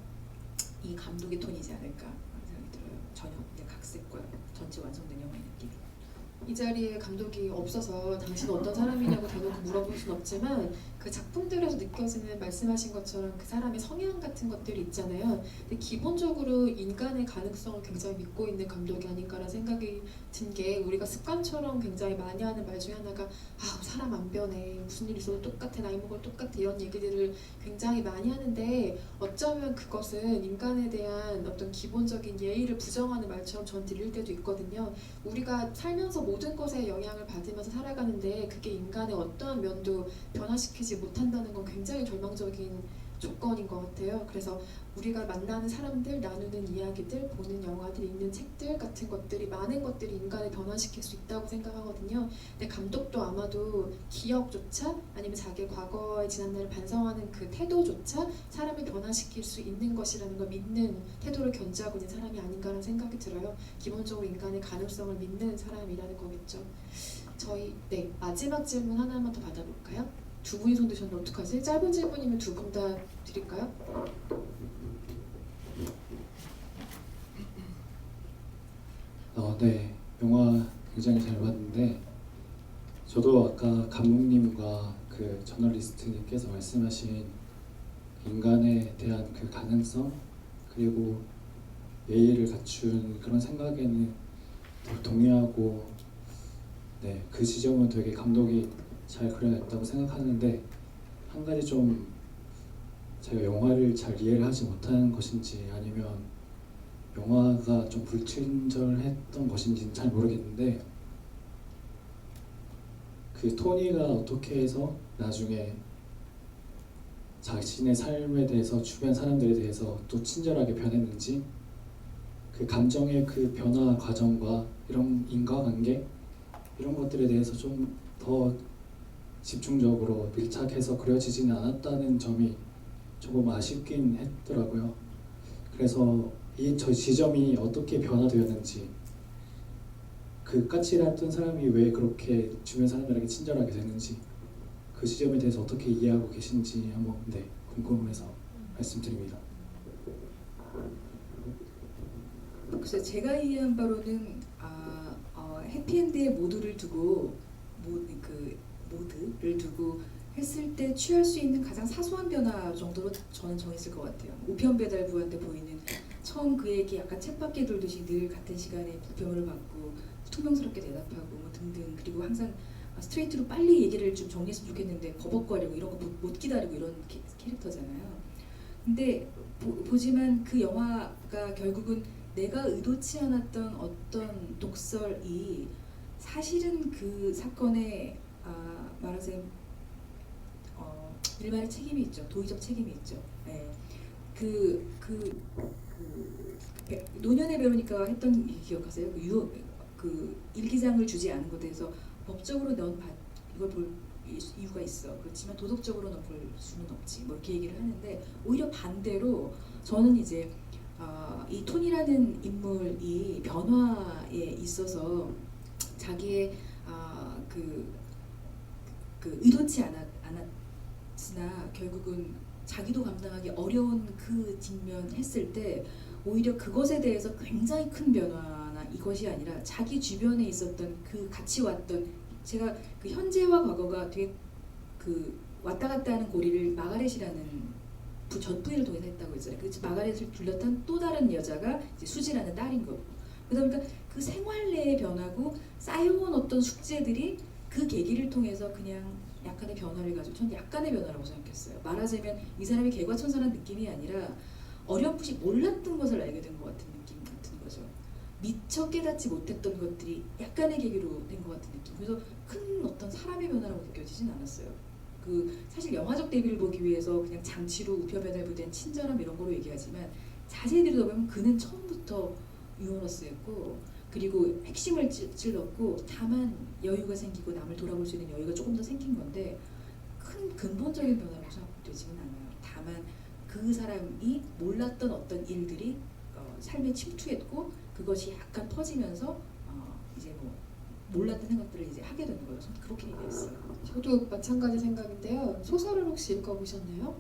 이 감독의 톤이지 않을까 하는 생각이 들어요. 전혀 그냥 각색과 전체 완성된 영화의 느낌. 이 자리에 감독이 없어서 당신 어떤 사람이냐고 대놓고 물어볼 순 없지만 그 작품들에서 느껴지는 말씀하신 것처럼 그 사람의 성향 같은 것들이 있잖아요. 근데 기본적으로 인간의 가능성을 굉장히 믿고 있는 감독이 아닌가라는 생각이 든 게 우리가 습관처럼 굉장히 많이 하는 말 중에 하나가 아 사람 안 변해 무슨 일 있어도 똑같아 나이 먹어도 똑같아 이런 얘기들을 굉장히 많이 하는데 어쩌면 그것은 인간에 대한 어떤 기본적인 예의를 부정하는 말처럼 전 들릴 때도 있거든요. 우리가 살면서 모든 것에 영향을 받으면서 살아가는데 그게 인간의 어떠한 면도 변화시키지 못한다는 건 굉장히 절망적인 조건인 것 같아요. 그래서 우리가 만나는 사람들, 나누는 이야기들, 보는 영화들, 읽는 책들 같은 것들이 많은 것들이 인간을 변화시킬 수 있다고 생각하거든요. 근데 감독도 아마도 기억조차 아니면 자기 과거의 지난날을 반성하는 그 태도조차 사람을 변화시킬 수 있는 것이라는 걸 믿는 태도를 견지하고 있는 사람이 아닌가라는 생각이 들어요. 기본적으로 인간의 가능성을 믿는 사람이라는 거겠죠. 저희 마지막 질문 하나만 더 받아볼까요? 두 분이 손 드셨는데 어떡하지? 짧은 질문이면 두 분 다 드릴까요? 네, 영화 굉장히 잘 봤는데 저도 아까 감독님과 그 저널리스트님께서 말씀하신 인간에 대한 그 가능성 그리고 예의를 갖춘 그런 생각에는 되게 동의하고 그 지점은 되게 감독이 잘 그려냈다고 생각하는데 한 가지 좀 제가 영화를 잘 이해를 하지 못하는 것인지 아니면 영화가 좀 불친절했던 것인지는 잘 모르겠는데 그 토니가 어떻게 해서 나중에 자신의 삶에 대해서 주변 사람들에 대해서 또 친절하게 변했는지 그 감정의 그 변화 과정과 이런 인과관계 이런 것들에 대해서 좀 더 집중적으로 밀착해서 그려지지는 않았다는 점이 조금 아쉽긴 했더라고요. 그래서 저 지점이 어떻게 변화되었는지 그 까칠했던 사람이 왜 그렇게 주변 사람들에게 친절하게 됐는지 그 지점에 대해서 어떻게 이해하고 계신지 한번 궁금해서 말씀드립니다. 글쎄 제가 이해한 바로는 해피엔드의 모드를 두고 모드를 두고 했을 때 취할 수 있는 가장 사소한 변화 정도로 저는 정했을 것 같아요. 우편 배달부한테 보이는 처음 그에게 약간 쳇바퀴 돌듯이 늘 같은 시간에 부평을 받고 퉁명스럽게 대답하고 뭐 등등 그리고 항상 스트레이트로 빨리 얘기를 좀 정리했으면 좋겠는데 버벅거리고 이런 거 못 기다리고 이런 캐릭터잖아요. 근데 보지만 그 영화가 결국은 내가 의도치 않았던 어떤 독설이 사실은 그 사건에 말하자면 일말의 책임이 있죠. 도의적 책임이 있죠. 네. 노년의 베로니카가 했던 기억하세요? 그 일기장을 주지 않은 것에 대해서 법적으로 넌 이걸 볼 이유가 있어. 그렇지만 도덕적으로 넌 볼 수는 없지. 뭐 이렇게 얘기를 하는데 오히려 반대로 저는 이제 이 톤이라는 인물이 변화에 있어서 자기의 그 의도치 않았으나 결국은 자기도 감당하기 어려운 그 직면 했을 때 오히려 그것에 대해서 굉장히 큰 변화나 이것이 아니라 자기 주변에 있었던 그 같이 왔던 제가 그 현재와 과거가 되게 그 왔다 갔다 하는 고리를 마가렛이라는 젖부인을 통해서 했다고 했잖아요. 그 마가렛을 둘렀던 또 다른 여자가 이제 수지라는 딸인 거고. 그러다 보니까 그 생활 내의 변화고 쌓여온 어떤 숙제들이 그 계기를 통해서 그냥 약간의 변화를 가지고 전 약간의 변화라고 생각했어요. 말하자면 이 사람이 개과천선한 느낌이 아니라 어렴풋이 몰랐던 것을 알게 된 것 같은 느낌 같은 거죠. 미처 깨닫지 못했던 것들이 약간의 계기로 된 것 같은 느낌. 그래서 큰 어떤 사람의 변화라고 느껴지진 않았어요. 그 사실 영화적 대비를 보기 위해서 그냥 장치로 우편배달 부대한 친절함 이런 거로 얘기하지만 자세히 들여다보면 그는 처음부터 유머러스였고, 그리고 핵심을 찔렀고, 다만 여유가 생기고 남을 돌아볼 수 있는 여유가 조금 더 생긴 건데 큰 근본적인 변화라고 생각되지는 않아요. 다만 그 사람이 몰랐던 어떤 일들이 삶에 침투했고, 그것이 약간 퍼지면서 이제 뭐 몰랐던 생각들을 이제 하게 된 거예요. 저는 그렇게 얘기했어요. 저도 마찬가지 생각인데요. 소설을 혹시 읽어보셨나요?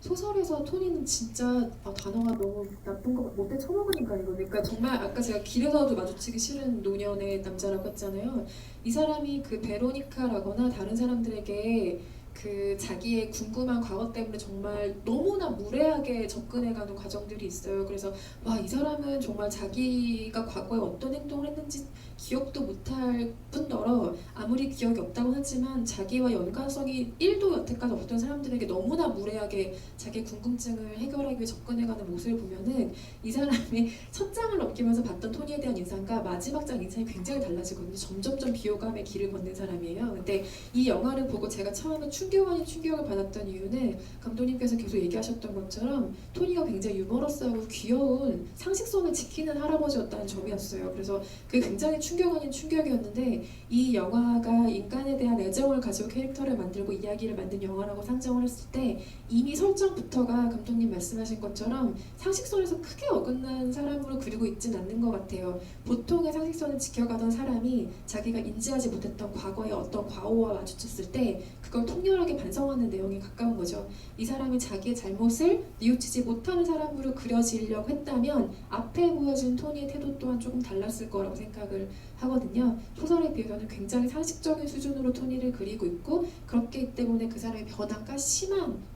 소설에서 토니는 진짜 단어가 너무 나쁜 거 못돼 처먹으니까 이거. 그러니까 정말 아까 제가 길에서도 마주치기 싫은 노년의 남자라고 했잖아요. 이 사람이 그 베로니카라거나 다른 사람들에게 그 자기의 궁금한 과거 때문에 정말 너무나 무례하게 접근해가는 과정들이 있어요. 그래서 와, 이 사람은 정말 자기가 과거에 어떤 행동을 했는지 기억도 못할 뿐더러 아무리 기억이 없다고 하지만 자기와 연관성이 1도 여태까지 없던 사람들에게 너무나 무례하게 자기의 궁금증을 해결하기 위해 접근해가는 모습을 보면은 이 사람이 첫 장을 넘기면서 봤던 토니에 대한 인상과 마지막 장 인상이 굉장히 달라지거든요. 점점점 비호감의 길을 걷는 사람이에요. 근데 이 영화를 보고 제가 처음에 충격 아닌 충격을 받았던 이유는 감독님께서 계속 얘기하셨던 것처럼 토니가 굉장히 유머러스하고 귀여운 상식선을 지키는 할아버지였다는 점이었어요. 그래서 그게 굉장히 충격 아닌 충격이었는데, 이 영화가 인간에 대한 애정을 가지고 캐릭터를 만들고 이야기를 만든 영화라고 상정을 했을 때 이미 설정부터가 감독님 말씀하신 것처럼 상식선에서 크게 어긋난 사람으로 그리고 있진 않는 것 같아요. 보통의 상식선을 지켜가던 사람이 자기가 인지하지 못했던 과거의 어떤 과오와 마주쳤을 때 그걸 통렬하게 반성하는 내용에 가까운 거죠. 이 사람이 자기의 잘못을 뉘우치지 못하는 사람으로 그려지려고 했다면 앞에 보여진 토니의 태도 또한 조금 달랐을 거라고 생각을 하거든요. 소설에 비해서는 굉장히 상식적인 수준으로 토니를 그리고 있고, 그렇기 때문에 그 사람의 변화가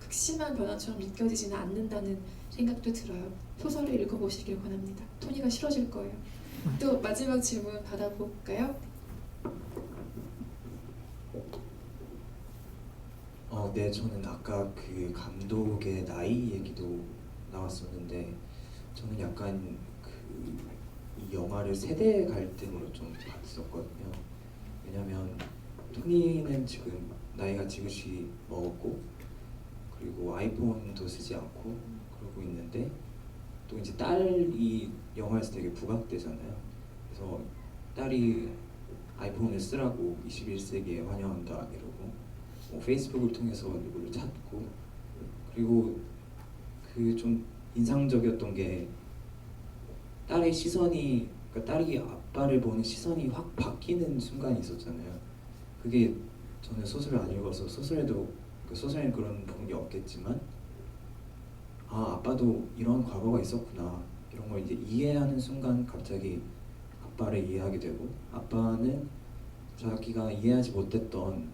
극심한 변화처럼 느껴지지는 않는다는 생각도 들어요. 소설을 읽어보시길 권합니다. 토니가 싫어질 거예요. 또 마지막 질문 받아볼까요? 네, 저는 아까 그 감독의 나이 얘기도 나왔었는데, 저는 약간 이 영화를 세대 갈등으로 좀 봤었거든요. 왜냐면 토니는 지금 나이가 지그시 먹었고, 그리고 아이폰도 쓰지 않고 그러고 있는데, 또 이제 딸이 영화에서 되게 부각되잖아요. 그래서 딸이 아이폰을 쓰라고 21세기에 환영한다 이러고, 페이스북을 통해서 이걸 찾고, 그리고 그 좀 인상적이었던 게 딸의 시선이, 그러니까 딸이 아빠를 보는 시선이 확 바뀌는 순간이 있었잖아요. 그게 저는 소설을 안 읽어서 소설에도, 그 소설에는 그런 부분이 없겠지만, 아빠도 이런 과거가 있었구나 이런 걸 이제 이해하는 순간 갑자기 아빠를 이해하게 되고, 아빠는 자기가 이해하지 못했던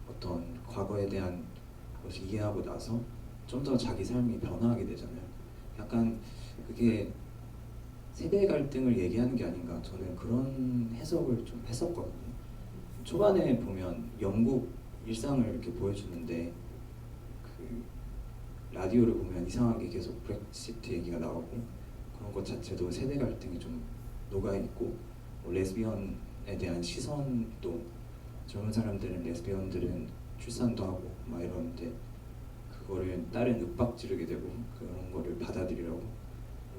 어떤 과거에 대한 것을 이해하고 나서 좀 더 자기 삶이 변화하게 되잖아요. 약간 그게 세대 갈등을 얘기하는 게 아닌가, 저는 그런 해석을 좀 했었거든요. 초반에 보면 영국 일상을 이렇게 보여주는데, 그 라디오를 보면 이상하게 계속 브렉시트 얘기가 나오고, 그런 것 자체도 세대 갈등이 좀 녹아있고, 레즈비언에 대한 시선도, 젊은 사람들은 레즈비언들은 출산도 하고 막 이러는데 그거를 딸은 윽박지르게 되고 그런 거를 받아들이라고,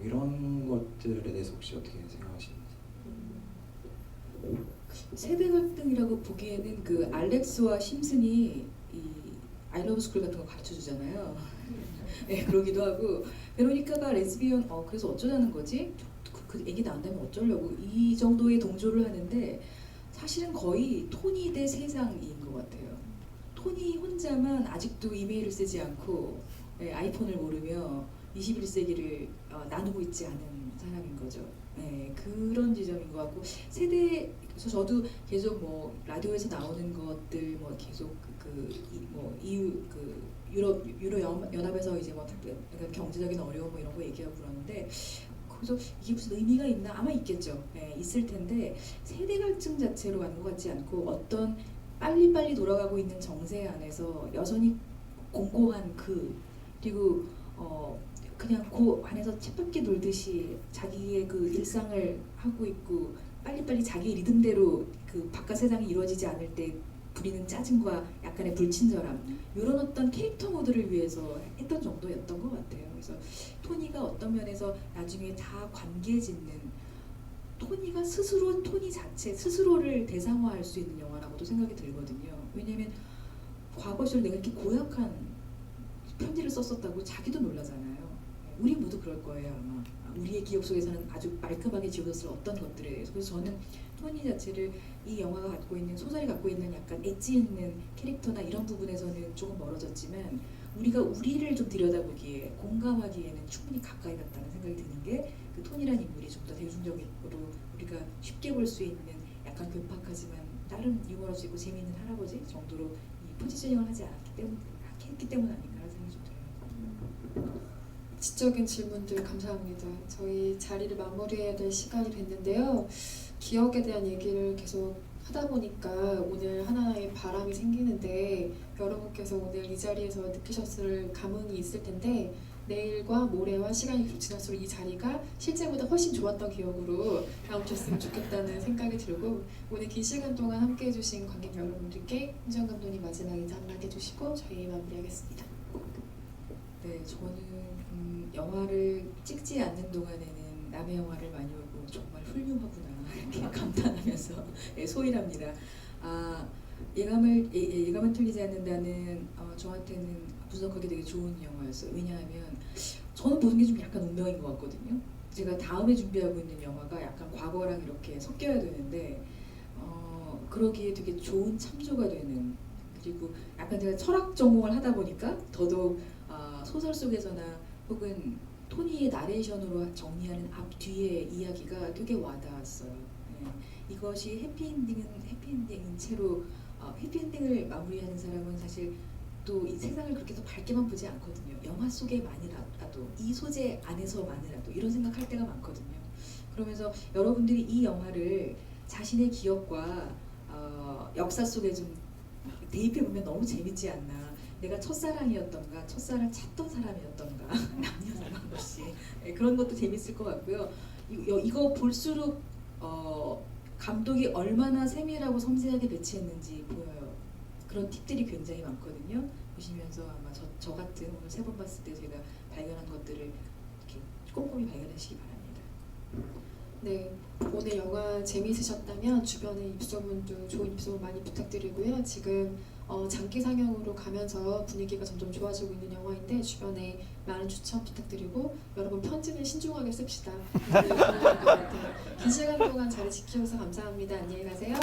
이런 것들에 대해서 혹시 어떻게 생각하시는지. 세대 갈등이라고 보기에는 그 알렉스와 심슨이 이 I Love School 같은 거 가르쳐 주잖아요. 네, 그러기도 하고, 베로니카가 레즈비언 그래서 어쩌자는 거지? 그 얘기 나온다면 어쩌려고 이 정도의 동조를 하는데, 사실은 거의 토니 대 세상인 것 같아요. 토니 혼자만 아직도 이메일을 쓰지 않고 아이폰을 모르며 21세기를 나누고 있지 않은 사람인 거죠. 네, 그런 지점인 것 같고, 세대에서 저도 계속 뭐 라디오에서 나오는 것들 뭐 계속 유럽 연합에서 이제 뭐 경제적인 어려움 뭐 이런 거 얘기하고 그러는데, 그래서 이게 무슨 의미가 있나? 아마 있겠죠. 네, 있을 텐데 세대 갈등 자체로 가는 것 같지 않고, 어떤 빨리빨리 돌아가고 있는 정세 안에서 여전히 공고한 그리고 그냥 그 안에서 쳇바퀴 돌듯이 자기의 그 일상을 하고 있고 빨리빨리 자기 리듬대로 그 바깥 세상이 이루어지지 않을 때 부리는 짜증과 약간의 불친절함 이런 어떤 캐릭터 모드를 위해서 했던 정도였던 것 같아요. 그래서 토니가 어떤 면에서 나중에 다 관계 짓는 토니가 스스로 토니 자체 스스로를 대상화할 수 있는 영화라고도 생각이 들거든요. 왜냐하면 과거 시절 내가 이렇게 고약한 편지를 썼었다고 자기도 놀라잖아요. 우리 모두 그럴 거예요 아마. 우리의 기억 속에서는 아주 말끔하게 지워졌을 어떤 것들에 대해서. 그래서 저는 토니 자체를 이 영화가 갖고 있는 소설이 갖고 있는 약간 엣지 있는 캐릭터나 이런 부분에서는 조금 멀어졌지만 우리가 우리를 좀 들여다보기에 공감하기에는 충분히 가까이 갔다는 생각이 드는 게 그 토니라는 인물이 좀 더 대중적으로 우리가 쉽게 볼 수 있는 약간 괴팍하지만 나름 유머러스 있고 재미있는 할아버지 정도로 이 포지셔닝을 했기 때문 아닌가라는 생각이 좀 들어요. 지적인 질문들 감사합니다. 저희 자리를 마무리해야 될 시간이 됐는데요. 기억에 대한 얘기를 계속 하다 보니까 오늘 하나의 바람이 생기는데 여러분께서 오늘 이 자리에서 느끼셨을 감흥이 있을 텐데 내일과 모레와 시간이 계속 지날수록 이 자리가 실제보다 훨씬 좋았던 기억으로 남으셨으면 좋겠다는 생각이 들고 오늘 긴 시간 동안 함께 해주신 관객 여러분들께 홍지영 감독님 마지막 인사 한마디 해주시고 저희 마무리하겠습니다. 네, 저는 영화를 찍지 않는 동안에는 남의 영화를 많이 보고 정말 훌륭하구나 이렇게 감탄하면서 네, 소일합니다. 예감은 틀리지 않는다는 저한테는 분석하기 되게 좋은 영화였어요. 왜냐하면 저는 보는 게 좀 약간 운명인 것 같거든요. 제가 다음에 준비하고 있는 영화가 약간 과거랑 이렇게 섞여야 되는데 그러기에 되게 좋은 참조가 되는 그리고 약간 제가 철학 전공을 하다 보니까 더더욱 소설 속에서나 혹은 토니의 나레이션으로 정리하는 앞뒤의 이야기가 되게 와닿았어요. 네. 이것이 해피엔딩인 채로 해피엔딩을 마무리하는 사람은 사실 또 이 세상을 그렇게 더 밝게만 보지 않거든요. 영화 속에만이라도 이 소재 안에서만이라도 이런 생각할 때가 많거든요. 그러면서 여러분들이 이 영화를 자신의 기억과 역사 속에 좀 대입해 보면 너무 재밌지 않나. 내가 첫사랑이었던가 첫사랑을 찾던 사람이었던가 남녀 상관없이 그런 것도 재밌을 것 같고요. 이거 볼수록 감독이 얼마나 세밀하고 섬세하게 배치했는지 보여요. 그런 팁들이 굉장히 많거든요. 보시면서 아마 저 같은 오늘 3번 봤을 때 제가 발견한 것들을 이렇게 꼼꼼히 발견하시기 바랍니다. 네, 오늘 영화 재미있으셨다면 주변에 입소문도 좋은 입소문 많이 부탁드리고요. 지금 장기 상영으로 가면서 분위기가 점점 좋아지고 있는 영화인데 주변에 많은 추천 부탁드리고 여러분 편지는 신중하게 씁시다. 긴 시간 동안 자리 지켜주셔서 감사합니다. 안녕히 가세요.